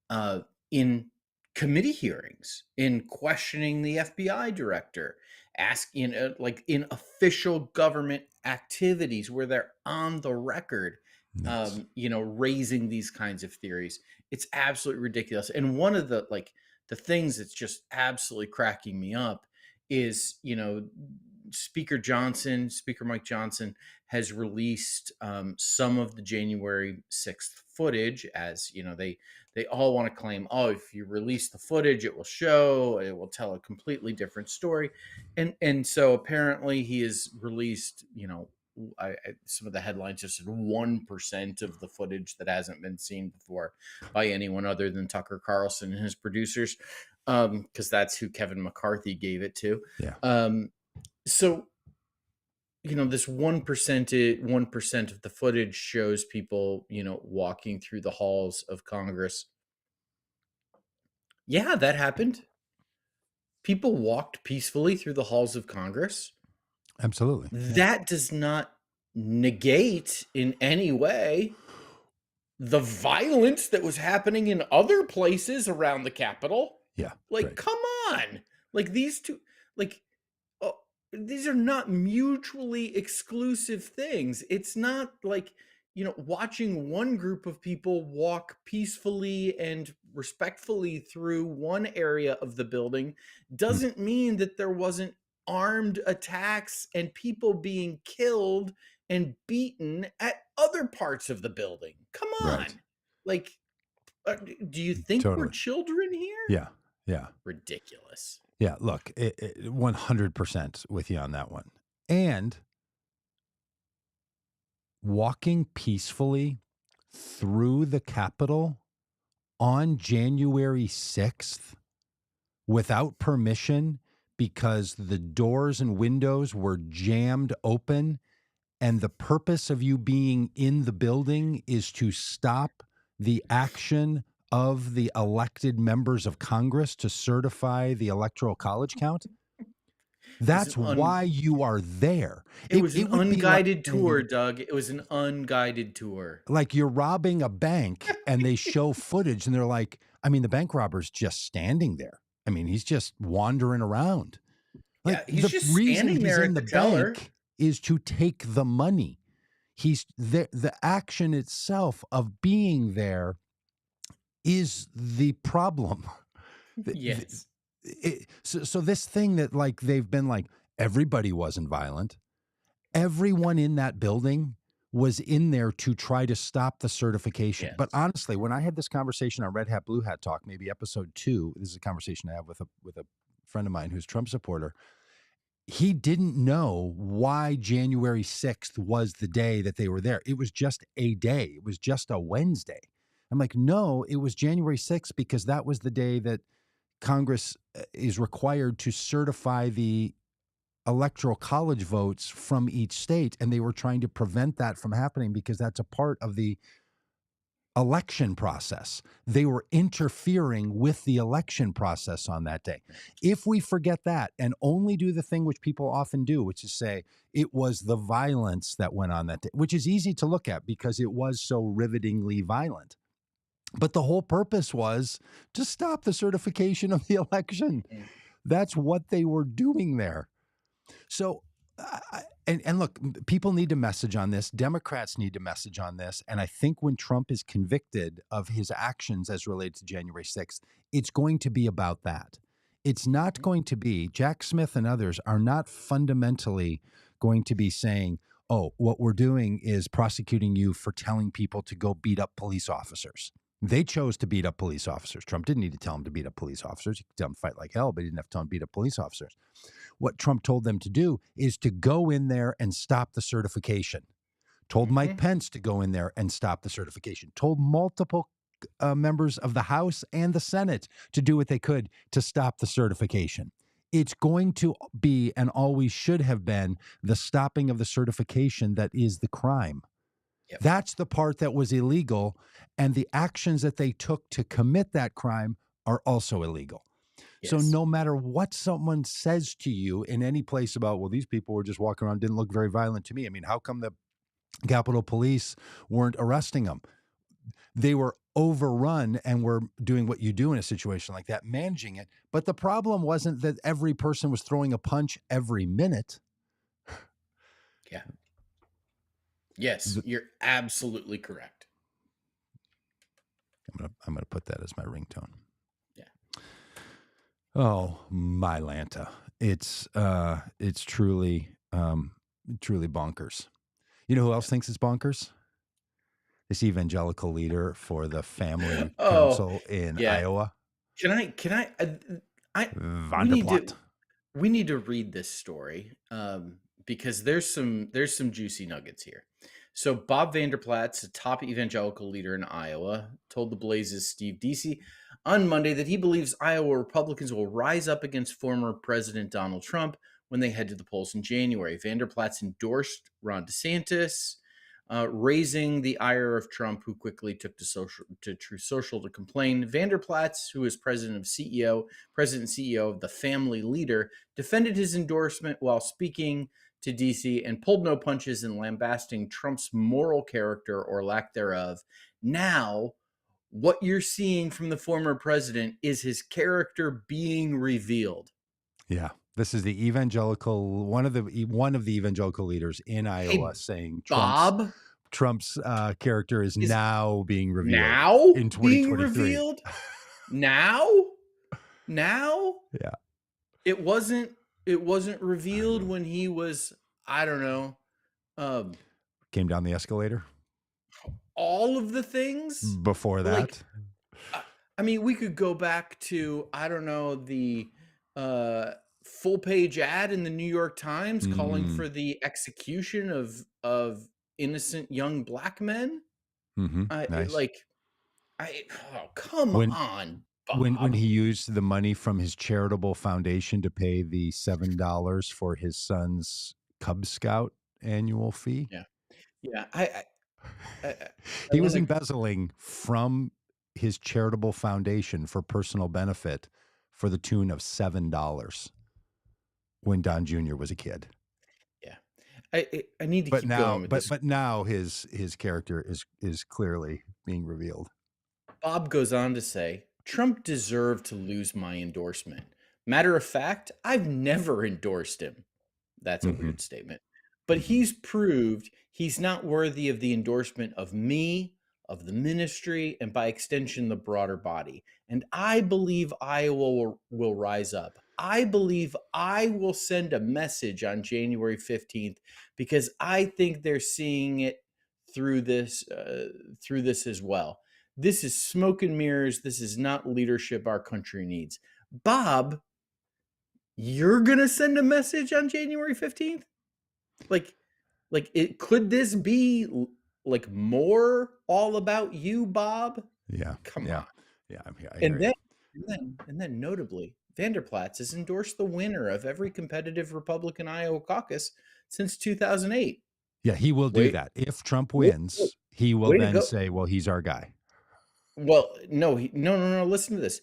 S2: uh, in committee hearings, in questioning the FBI director, asking like in official government activities where they're on the record,
S1: nuts.
S2: raising these kinds of theories. It's absolutely ridiculous. And one of the things that's just absolutely cracking me up is, Speaker Mike Johnson has released some of the January 6th footage. As they all want to claim, oh, if you release the footage, it will tell a completely different story. And so apparently he has released, some of the headlines just said 1% of the footage that hasn't been seen before by anyone other than Tucker Carlson and his producers, because that's who Kevin McCarthy gave it to.
S1: Yeah.
S2: So this 1% of the footage shows people, walking through the halls of Congress. Yeah, that happened. People walked peacefully through the halls of Congress.
S1: Absolutely. Yeah.
S2: That does not negate in any way the violence that was happening in other places around the Capitol.
S1: Yeah.
S2: Like,
S1: Right.
S2: come on. Like, these two, like, oh, these are not mutually exclusive things. It's not like, watching one group of people walk peacefully and respectfully through one area of the building
S1: Mm.
S2: doesn't mean that there wasn't armed attacks and people being killed and beaten at other parts of the building. Come on.
S1: Right.
S2: Like, do you think we're
S1: Totally.
S2: children here?
S1: Yeah. Yeah.
S2: Ridiculous.
S1: Yeah. Look, 100% with you on that one. And walking peacefully through the Capitol on January 6th without permission because the doors and windows were jammed open, and the purpose of you being in the building is to stop the action of the elected members of Congress to certify the Electoral College count. That's why you are there.
S2: It was an
S1: It would be
S2: unguided tour,
S1: saying,
S2: Doug. It was an unguided tour.
S1: like, you're robbing a bank and they show footage and they're like, I mean, the bank robber's just standing there. I mean, he's just wandering around. Like,
S2: Yeah, he's
S1: the
S2: just
S1: reason
S2: standing
S1: he's
S2: there
S1: in
S2: at
S1: the
S2: the teller.
S1: bank is to take the money. He's the action itself of being there is the problem.
S2: Yes.
S1: So this thing that, like, they've been like, everybody wasn't violent. Everyone in that building was in there to try to stop the certification.
S2: Yes.
S1: But honestly, when I had this conversation on Red Hat Blue Hat Talk, maybe episode 2, this is a conversation I have with a friend of mine who's a Trump supporter. He didn't know why January 6th was the day that they were there. It was just a day. It was just a Wednesday. I'm like, no, it was January 6th because that was the day that Congress is required to certify the electoral college votes from each state. And they were trying to prevent that from happening because that's a part of the election process. They were interfering with the election process on that day. If we forget that and only do the thing which people often do, which is say it was the violence that went on that day, which is easy to look at because it was so rivetingly violent. But the whole purpose was to stop the certification of the election. That's what they were doing there. So, and look, people need to message on this. Democrats need to message on this. And I think when Trump is convicted of his actions as related to January 6th, it's going to be about that. It's not going to be, Jack Smith and others are not fundamentally going to be saying, oh, what we're doing is prosecuting you for telling people to go beat up police officers. They chose to beat up police officers. Trump didn't need to tell them to beat up police officers. He could tell them to fight like hell, but he didn't have to tell them to beat up police officers. What Trump told them to do is to go in there and stop the certification. Told Mike Pence to go in there and stop the certification. Told multiple members of the House and the Senate to do what they could to stop the certification. It's going to be, and always should have been, the stopping of the certification that is the crime. Yep. That's the part that was illegal, and the actions that they took to commit that crime are also illegal. Yes. So no matter what someone says to you in any place about, well, these people were just walking around, didn't look very violent to me. I mean, how come the Capitol Police weren't arresting them? They were overrun and were doing what you do in a situation like that, managing it. But the problem wasn't that every person was throwing a punch every minute.
S2: Yeah. Yes, you're absolutely correct.
S1: I'm gonna put that as my ringtone.
S2: Yeah.
S1: Oh, my Lanta. It's truly bonkers. You know who else thinks it's bonkers? This evangelical leader for the Family Council in Iowa.
S2: Can I
S1: Vander Plaat.
S2: We need to read this story because there's some juicy nuggets here. So Bob Vander Plaat, a top evangelical leader in Iowa, told the Blaze's Steve Deasy on Monday that he believes Iowa Republicans will rise up against former President Donald Trump when they head to the polls in January. Vander Plaat endorsed Ron DeSantis, raising the ire of Trump, who quickly took to Truth Social to complain. Vander Plaat, who is president and CEO of the Family Leader, defended his endorsement while speaking to DC and pulled no punches in lambasting Trump's moral character or lack thereof. Now, what you're seeing from the former president is his character being revealed.
S1: Yeah. This is the evangelical, one of the evangelical leaders in Iowa saying Trump's character is now being revealed.
S2: Now
S1: in 2023. Being revealed?
S2: Now?
S1: Yeah.
S2: It wasn't revealed when he was, I don't know.
S1: Came down the escalator?
S2: All of the things?
S1: Before that?
S2: Like, I mean, we could go back to, I don't know, the full page ad in the New York Times calling for the execution of innocent young black men.
S1: Nice.
S2: Come on, Bob.
S1: When he used the money from his charitable foundation to pay the $7 for his son's Cub Scout annual fee.
S2: Yeah.
S1: He was embezzling from his charitable foundation for personal benefit for the tune of $7 when Don Jr. was a kid.
S2: Yeah. I need to keep going with this.
S1: But now his character is clearly being revealed.
S2: Bob goes on to say, Trump deserved to lose my endorsement. Matter of fact, I've never endorsed him. That's a weird statement. But he's proved he's not worthy of the endorsement of me, of the ministry, and by extension, the broader body. And I believe Iowa will rise up. I believe I will send a message on January 15th because I think they're seeing it through this as well. This is smoke and mirrors. This is not leadership our country needs. Bob, you're going to send a message on January 15th? Could this be like more all about you, Bob?
S1: Yeah.
S2: Come on.
S1: Yeah.
S2: And then notably, Vander Plaat has endorsed the winner of every competitive Republican Iowa caucus since 2008.
S1: Yeah, he will do that. If Trump wins, he will then say, well, he's our guy.
S2: Well, no, no. Listen to this.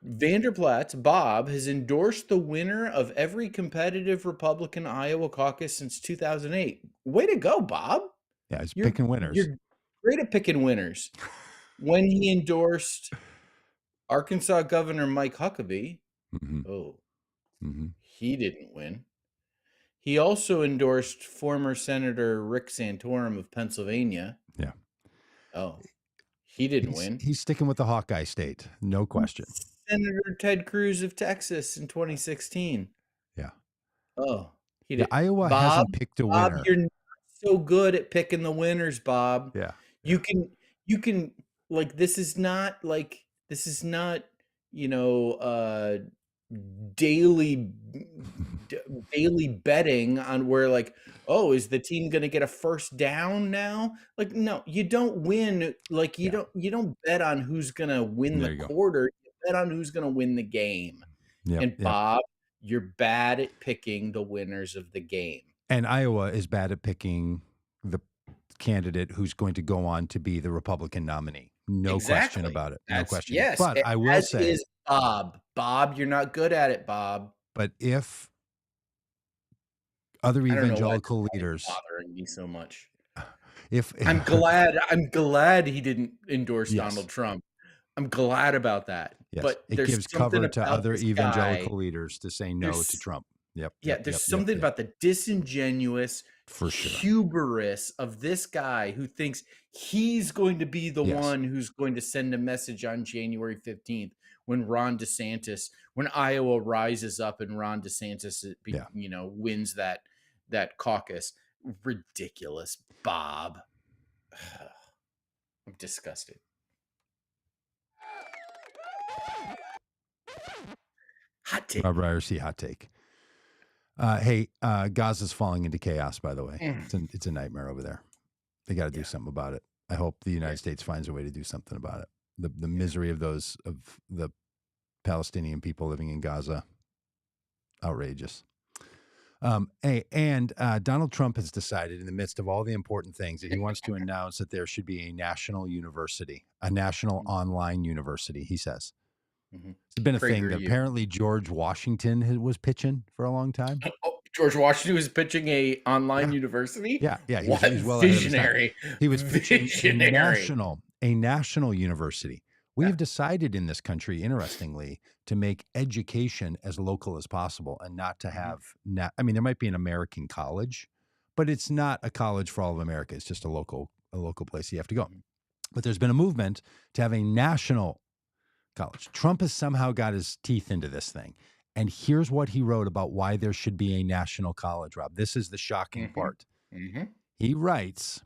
S2: Vander Plaat, Bob, has endorsed the winner of every competitive Republican Iowa caucus since 2008. Way to go, Bob.
S1: Yeah, he's
S2: You're
S1: picking winners.
S2: you're great at picking winners. When he endorsed Arkansas Governor Mike Huckabee, oh, he didn't win. He also endorsed former Senator Rick Santorum of Pennsylvania.
S1: Yeah.
S2: Oh, he didn't win.
S1: He's sticking with the Hawkeye state, no question.
S2: Senator Ted Cruz of Texas in 2016.
S1: Yeah.
S2: Oh, he
S1: Yeah,
S2: did.
S1: Iowa
S2: Bob,
S1: hasn't picked a winner.
S2: Bob, you're not so good at picking the winners, Bob.
S1: Yeah.
S2: You can like this is not, you know, daily betting on where, like, oh, is the team going to get a first down now? Like, no, you don't win. Like, you don't bet on who's going to win
S1: There
S2: the
S1: you go.
S2: quarter. You bet on who's going to win the game. And Bob, you're bad at picking the winners of the game.
S1: And Iowa is bad at picking the candidate who's going to go on to be the Republican nominee. No question about it. No question.
S2: Yes.
S1: But I will say,
S2: is Bob. Bob, you're not good at it, Bob.
S1: But if other evangelical
S2: leaders
S1: leaders
S2: bothering me so much.
S1: If
S2: I'm glad he didn't endorse Donald Trump. I'm glad about that.
S1: Yes.
S2: But
S1: it
S2: there's
S1: gives cover to other evangelical
S2: guy.
S1: leaders to say no to Trump. Yep.
S2: Yeah, there's something about the disingenuous hubris of this guy who thinks he's going to be the one who's going to send a message on January 15th when when Iowa rises up and Ron DeSantis, wins that caucus. Ridiculous, Bob. I'm disgusted. Hot take.
S1: Robb Ryerse, hot take. Hey, Gaza's falling into chaos, by the way. It's a nightmare over there. They got to do something about it. I hope the United States finds a way to do something about it. The misery of the Palestinian people living in Gaza, outrageous. Donald Trump has decided, in the midst of all the important things, that he wants to announce that there should be a national university, a national online university, he says. It's been a thing that apparently George Washington was pitching for a long time.
S2: Oh, George Washington was pitching a online university?
S1: Yeah. He was well
S2: visionary.
S1: He was pitching a national university. We have decided in this country, interestingly, to make education as local as possible and not to have there might be an American college, but it's not a college for all of America. It's just a local place you have to go. But there's been a movement to have a national college. Trump has somehow got his teeth into this thing. And here's what he wrote about why there should be a national college, Rob. This is the shocking part. He writes,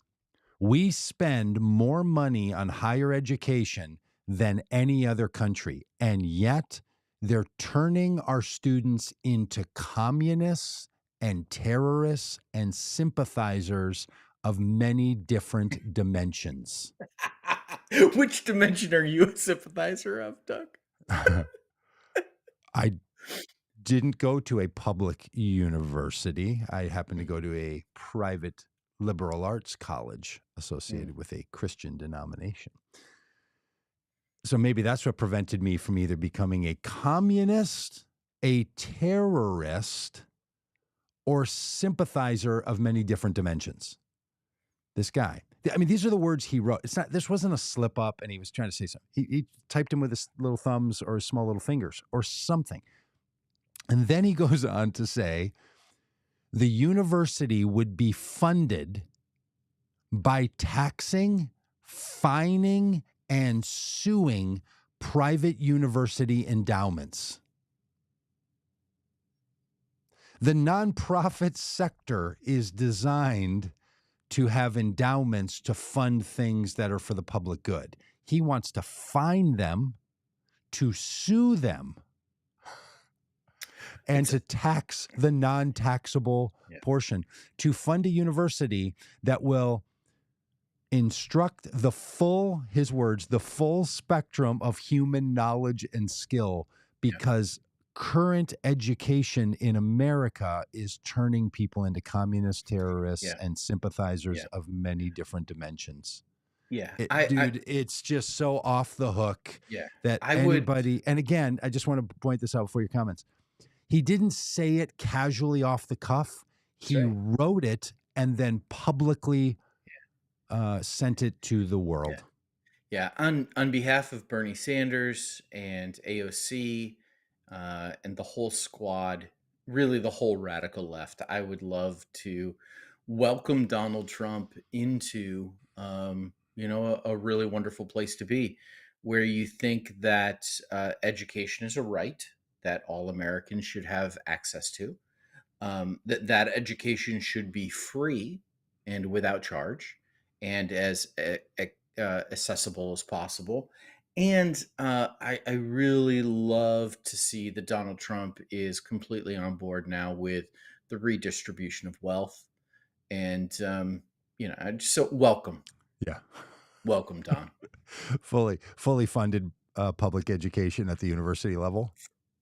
S1: "We spend more money on higher education than any other country, and yet they're turning our students into communists and terrorists and sympathizers of many different dimensions."
S2: Which dimension are you a sympathizer of, Doug?
S1: I didn't go to a public university. I happened to go to a private liberal arts college associated with a Christian denomination. So maybe that's what prevented me from either becoming a communist, a terrorist, or sympathizer of many different dimensions. This guy. I mean, these are the words he wrote. This wasn't a slip up and he was trying to say something. He typed them with his little thumbs or his small little fingers or something. And then he goes on to say the university would be funded by taxing, fining, and suing private university endowments. The nonprofit sector is designed to have endowments to fund things that are for the public good. He wants to fine them, to sue them, and to tax the non-taxable portion, to fund a university that will instruct the full, his words, the full spectrum of human knowledge and skill, because current education in America is turning people into communist terrorists and sympathizers of many different dimensions.
S2: Yeah,
S1: Dude, it's just so off the hook
S2: yeah,
S1: that
S2: I would
S1: anybody, and again, I just want to point this out before your comments. He didn't say it casually off the cuff.
S2: that's
S1: He
S2: right.
S1: wrote it and then publicly sent it to the
S2: Yeah.
S1: world.
S2: Yeah, on behalf of Bernie Sanders and AOC and the whole squad, really the whole radical left, I would love to welcome Donald Trump into, a really wonderful place to be, where you think that education is a right that all Americans should have access to, that education should be free and without charge and as accessible as possible. And I really love to see that Donald Trump is completely on board now with the redistribution of wealth. And, so welcome.
S1: Yeah.
S2: Welcome, Don.
S1: fully funded public education at the university level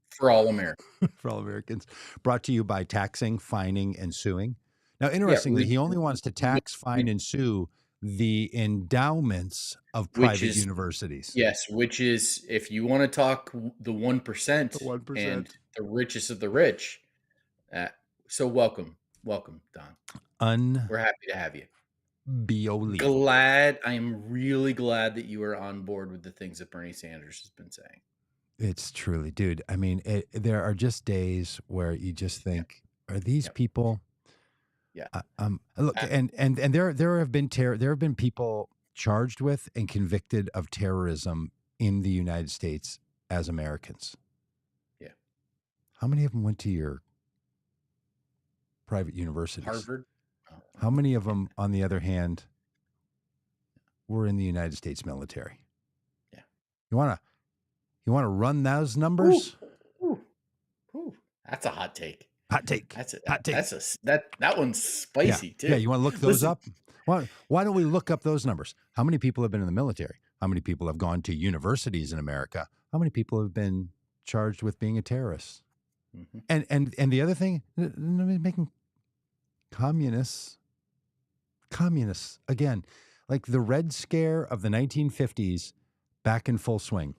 S2: For all Americans.
S1: for all Americans. Brought to you by taxing, fining, and suing. Now,
S2: Yeah.
S1: interestingly, he only wants to tax, fine, and sue the endowments of
S2: Which
S1: private
S2: is,
S1: universities.
S2: yes, which is, if you want to talk the 1%
S1: The 1%.
S2: and the richest of the rich, so welcome, Don. We're happy to have you.
S1: Unbelievable.
S2: I am really glad that you are on board with the things that Bernie Sanders has been saying.
S1: It's truly, dude. I mean, there are just days where you just think, are these people?
S2: Yeah.
S1: Look, and there have been people charged with and convicted of terrorism in the United States as Americans.
S2: Yeah.
S1: How many of them went to your private universities?
S2: Harvard.
S1: How many of them, on the other hand, were in the United States military?
S2: Yeah.
S1: You want to run those numbers?
S2: Ooh. That's a hot take.
S1: Hot take. Hot take.
S2: That one's spicy too.
S1: Yeah, you want to look those up? Why don't we look up those numbers? How many people have been in the military? How many people have gone to universities in America? How many people have been charged with being a terrorist? Mm-hmm. And the other thing, making communists again, like the Red Scare of the 1950s, back in full swing.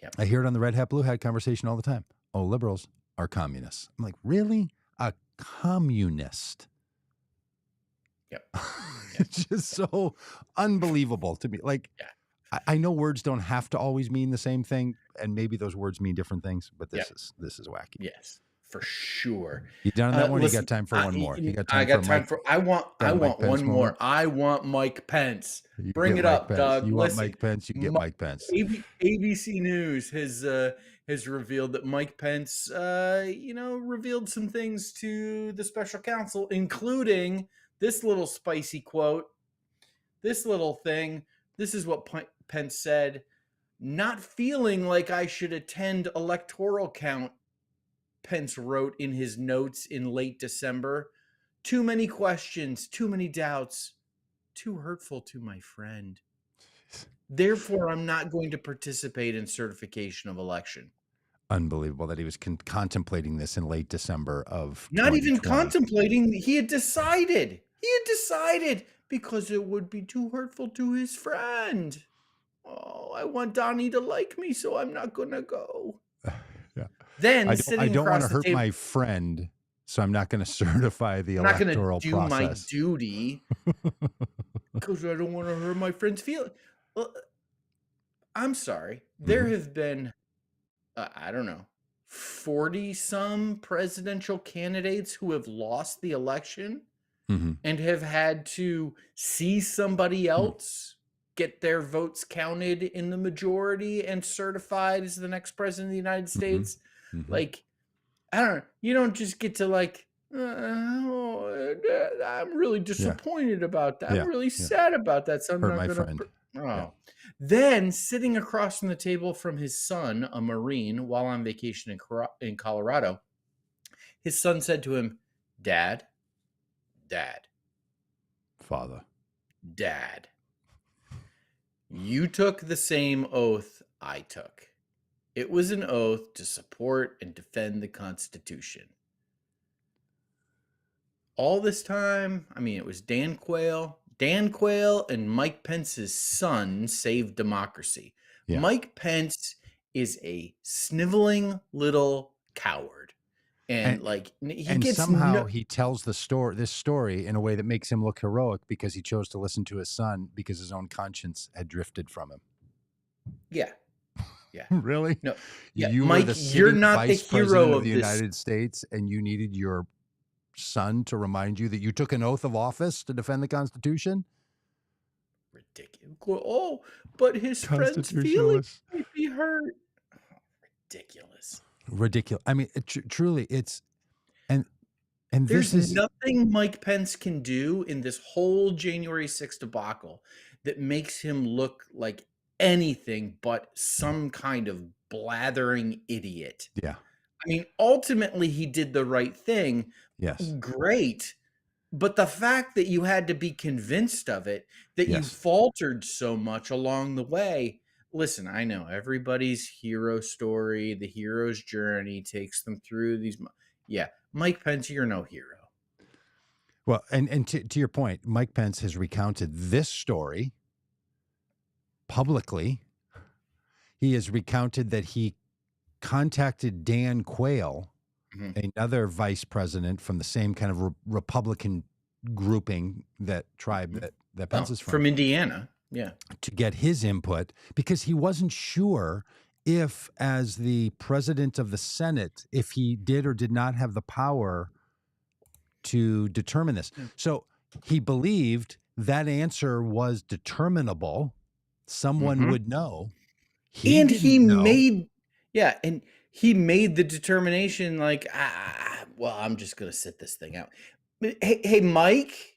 S1: Yep. I hear it on the Red Hat Blue Hat conversation all the time. Oh, liberals are communists. I'm like, really? A communist?
S2: Yep.
S1: It's just so unbelievable to me. Like, I know words don't have to always mean the same thing, and maybe those words mean different things, but this is wacky.
S2: Yes, for sure.
S1: You done on that one? Listen, you got time for one more? You got time
S2: I want one more. I want Mike Pence. Bring it up, Doug.
S1: You want Mike Pence? You get Mike Pence.
S2: ABC News has revealed that Mike Pence, revealed some things to the special counsel, including this little spicy quote. This little thing. This is what Pence said. Not feeling like I should attend electoral count, Pence wrote in his notes in late December. Too many questions, too many doubts, too hurtful to my friend. Therefore, I'm not going to participate in certification of election.
S1: Unbelievable that he was contemplating this in late December of
S2: not even contemplating. He had decided because it would be too hurtful to his friend. Oh, I want Donnie to like me, so I'm not going to go.
S1: Yeah.
S2: Then
S1: I don't want to hurt my friend, so I'm not going to certify the electoral process.
S2: I'm not going to do my duty because I don't want to hurt my friend's feelings. Well, I'm sorry. There have been, 40 some presidential candidates who have lost the election and have had to see somebody else get their votes counted in the majority and certified as the next president of the United States. Like, I don't know. You don't just get to I'm really disappointed about that. I'm really sad about that. So I'm not going to. Then, sitting across from the table from his son, a Marine, while on vacation in Colorado, his son said to him, Dad,
S1: Father,
S2: Dad, you took the same oath I took. It was an oath to support and defend the Constitution. All this time, it was Dan Quayle, Dan Quayle and Mike Pence's son saved democracy.
S1: Yeah.
S2: Mike Pence is a sniveling little coward. And he
S1: And
S2: gets
S1: somehow he tells this story in a way that makes him look heroic because he chose to listen to his son because his own conscience had drifted from him.
S2: Yeah. Yeah.
S1: Really?
S2: No. Yeah,
S1: You
S2: Mike,
S1: were the
S2: you're
S1: sitting
S2: not the
S1: vice president
S2: hero
S1: of
S2: of
S1: the
S2: this.
S1: United States, and you needed your son to remind you that you took an oath of office to defend the Constitution?
S2: Ridiculous. Oh, but his friend's feelings might be hurt. Ridiculous.
S1: Ridiculous. I mean, truly, it's and
S2: There's
S1: this is
S2: nothing Mike Pence can do in this whole January 6th debacle that makes him look like anything but some kind of blathering idiot.
S1: yeah.
S2: I mean, ultimately, he did the right thing.
S1: Yes.
S2: Great. But the fact that you had to be convinced of it, that you
S1: Yes.
S2: faltered so much along the way. Listen, I know everybody's hero story, the hero's journey takes them through these. Yeah, Mike Pence, you're no hero.
S1: Well, and to your point, Mike Pence has recounted this story publicly. He has recounted that he contacted Dan Quayle, another vice president from the same kind of Republican grouping, that tribe that Pence is
S2: from Indiana. Yeah.
S1: To get his input because he wasn't sure if, as the president of the Senate, if he did or did not have the power to determine this. So he believed that answer was determinable. Someone would know. He
S2: made the determination like, well, I'm just going to sit this thing out. Hey, Mike,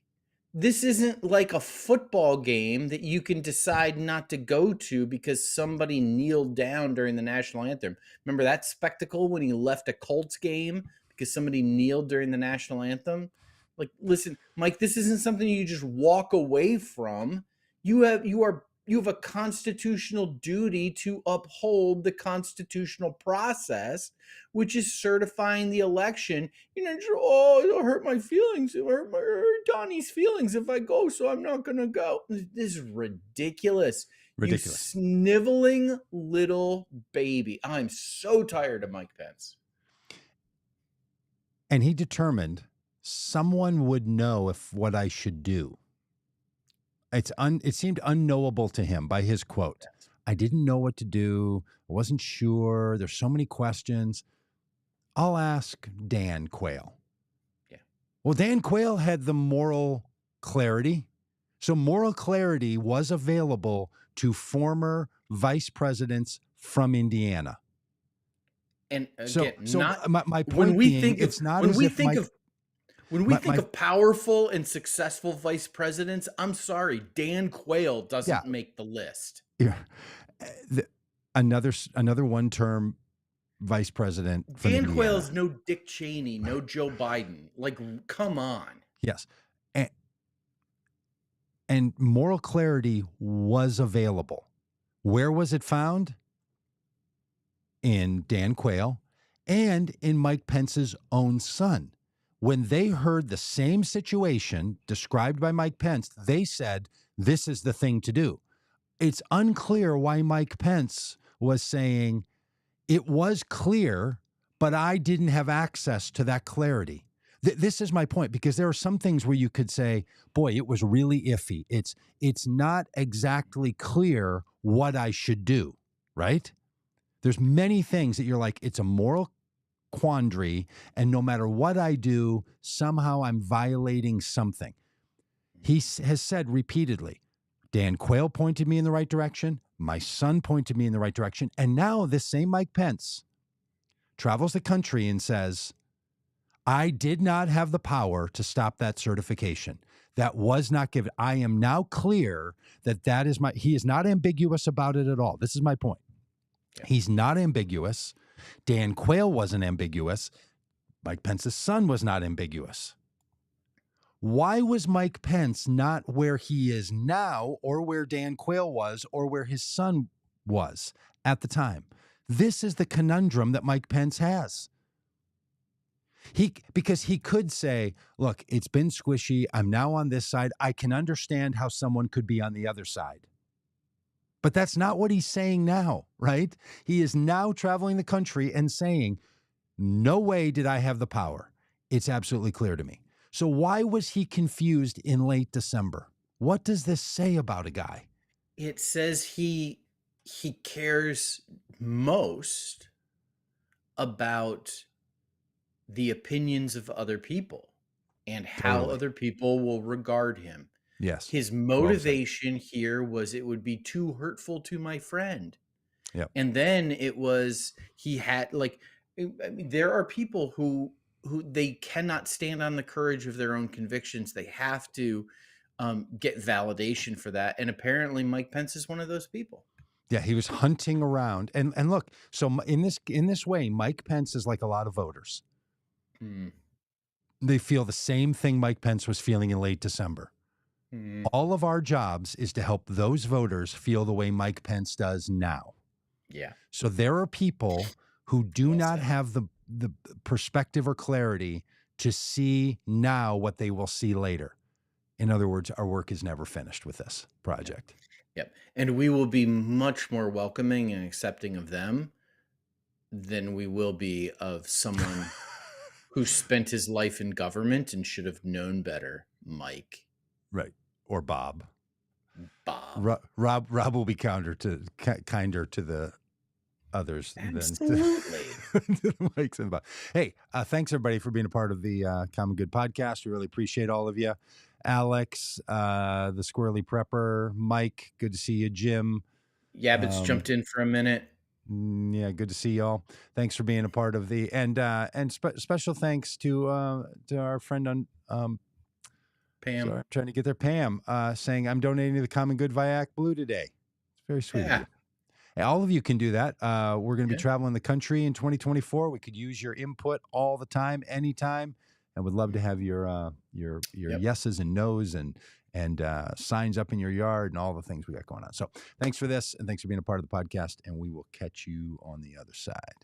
S2: this isn't like a football game that you can decide not to go to because somebody kneeled down during the national anthem. Remember that spectacle when he left a Colts game because somebody kneeled during the national anthem? Like, listen, Mike, this isn't something you just walk away from. You have a constitutional duty to uphold the constitutional process, which is certifying the election. It'll hurt my feelings. It'll hurt Donnie's feelings if I go, so I'm not going to go. This is ridiculous. You sniveling little baby. I'm so tired of Mike Pence.
S1: And he determined someone would know if what I should do. It seemed unknowable to him by his quote. I didn't know what to do. I wasn't sure. There's so many questions. I'll ask Dan Quayle.
S2: Yeah.
S1: Well, Dan Quayle had the moral clarity. So moral clarity was available to former vice presidents from Indiana.
S2: And again,
S1: my point being, it's not as if Mike...
S2: When we think of powerful and successful vice presidents, I'm sorry, Dan Quayle doesn't make the list.
S1: Yeah, another one-term vice president.
S2: Dan Quayle is no Dick Cheney, no Joe Biden. Like, come on.
S1: Yes, and moral clarity was available. Where was it found? In Dan Quayle and in Mike Pence's own son. When they heard the same situation described by Mike Pence, they said, this is the thing to do. It's unclear why Mike Pence was saying it was clear, but I didn't have access to that clarity. This is my point, because there are some things where you could say, boy, it was really iffy. It's not exactly clear what I should do, right? There's many things that you're like, it's a moral quandary, and no matter what I do, somehow I'm violating something. He has said repeatedly, Dan Quayle pointed me in the right direction, my son pointed me in the right direction, and now this same Mike Pence travels the country and says, I did not have the power to stop that certification. That was not given. I am now clear that is he is not ambiguous about it at all. This is my point. He's not ambiguous. Dan Quayle wasn't ambiguous. Mike Pence's son was not ambiguous. Why was Mike Pence not where he is now, or where Dan Quayle was, or where his son was at the time? This is the conundrum that Mike Pence has. Because he could say, look, it's been squishy. I'm now on this side. I can understand how someone could be on the other side. But that's not what he's saying now, right? He is now traveling the country and saying, no way did I have the power. It's absolutely clear to me. So why was he confused in late December? What does this say about a guy?
S2: It says he cares most about the opinions of other people and how
S1: Totally.
S2: other people will regard him.
S1: Yes.
S2: His
S1: Well said.
S2: motivation here was it would be too hurtful to my friend.
S1: Yep.
S2: And then it was he had like I mean, there are people who they cannot stand on the courage of their own convictions. They have to get validation for that. And apparently Mike Pence is one of those people.
S1: Yeah, he was hunting around. And look, so in this way, Mike Pence is like a lot of voters. They feel the same thing Mike Pence was feeling in late December. All of our jobs is to help those voters feel the way Mike Pence does now.
S2: Yeah.
S1: So there are people who do not have the perspective or clarity to see now what they will see later. In other words, our work is never finished with this project.
S2: Yep. And we will be much more welcoming and accepting of them than we will be of someone who spent his life in government and should have known better, Mike.
S1: Right. Or Bob.
S2: Rob
S1: will be kinder to the others
S2: Absolutely.
S1: than Mike's and Bob. Hey, thanks everybody for being a part of the Common Good podcast. We really appreciate all of you. Alex, the Squirrely Prepper, Mike, good to see you. Jim.
S2: Yabbits jumped in for a minute.
S1: Yeah, good to see y'all. Thanks for being a part of the and special thanks to our friend on
S2: Pam.
S1: Sorry, I'm trying to get there. Pam saying I'm donating to the Common Good via ActBlue today. It's very sweet of you. Hey, all of you can do that. We're going to be traveling the country in 2024. We could use your input all the time, anytime, and would love to have your yeses and nos and signs up in your yard and all the things we got going on. So thanks for this, and thanks for being a part of the podcast, and we will catch you on the other side.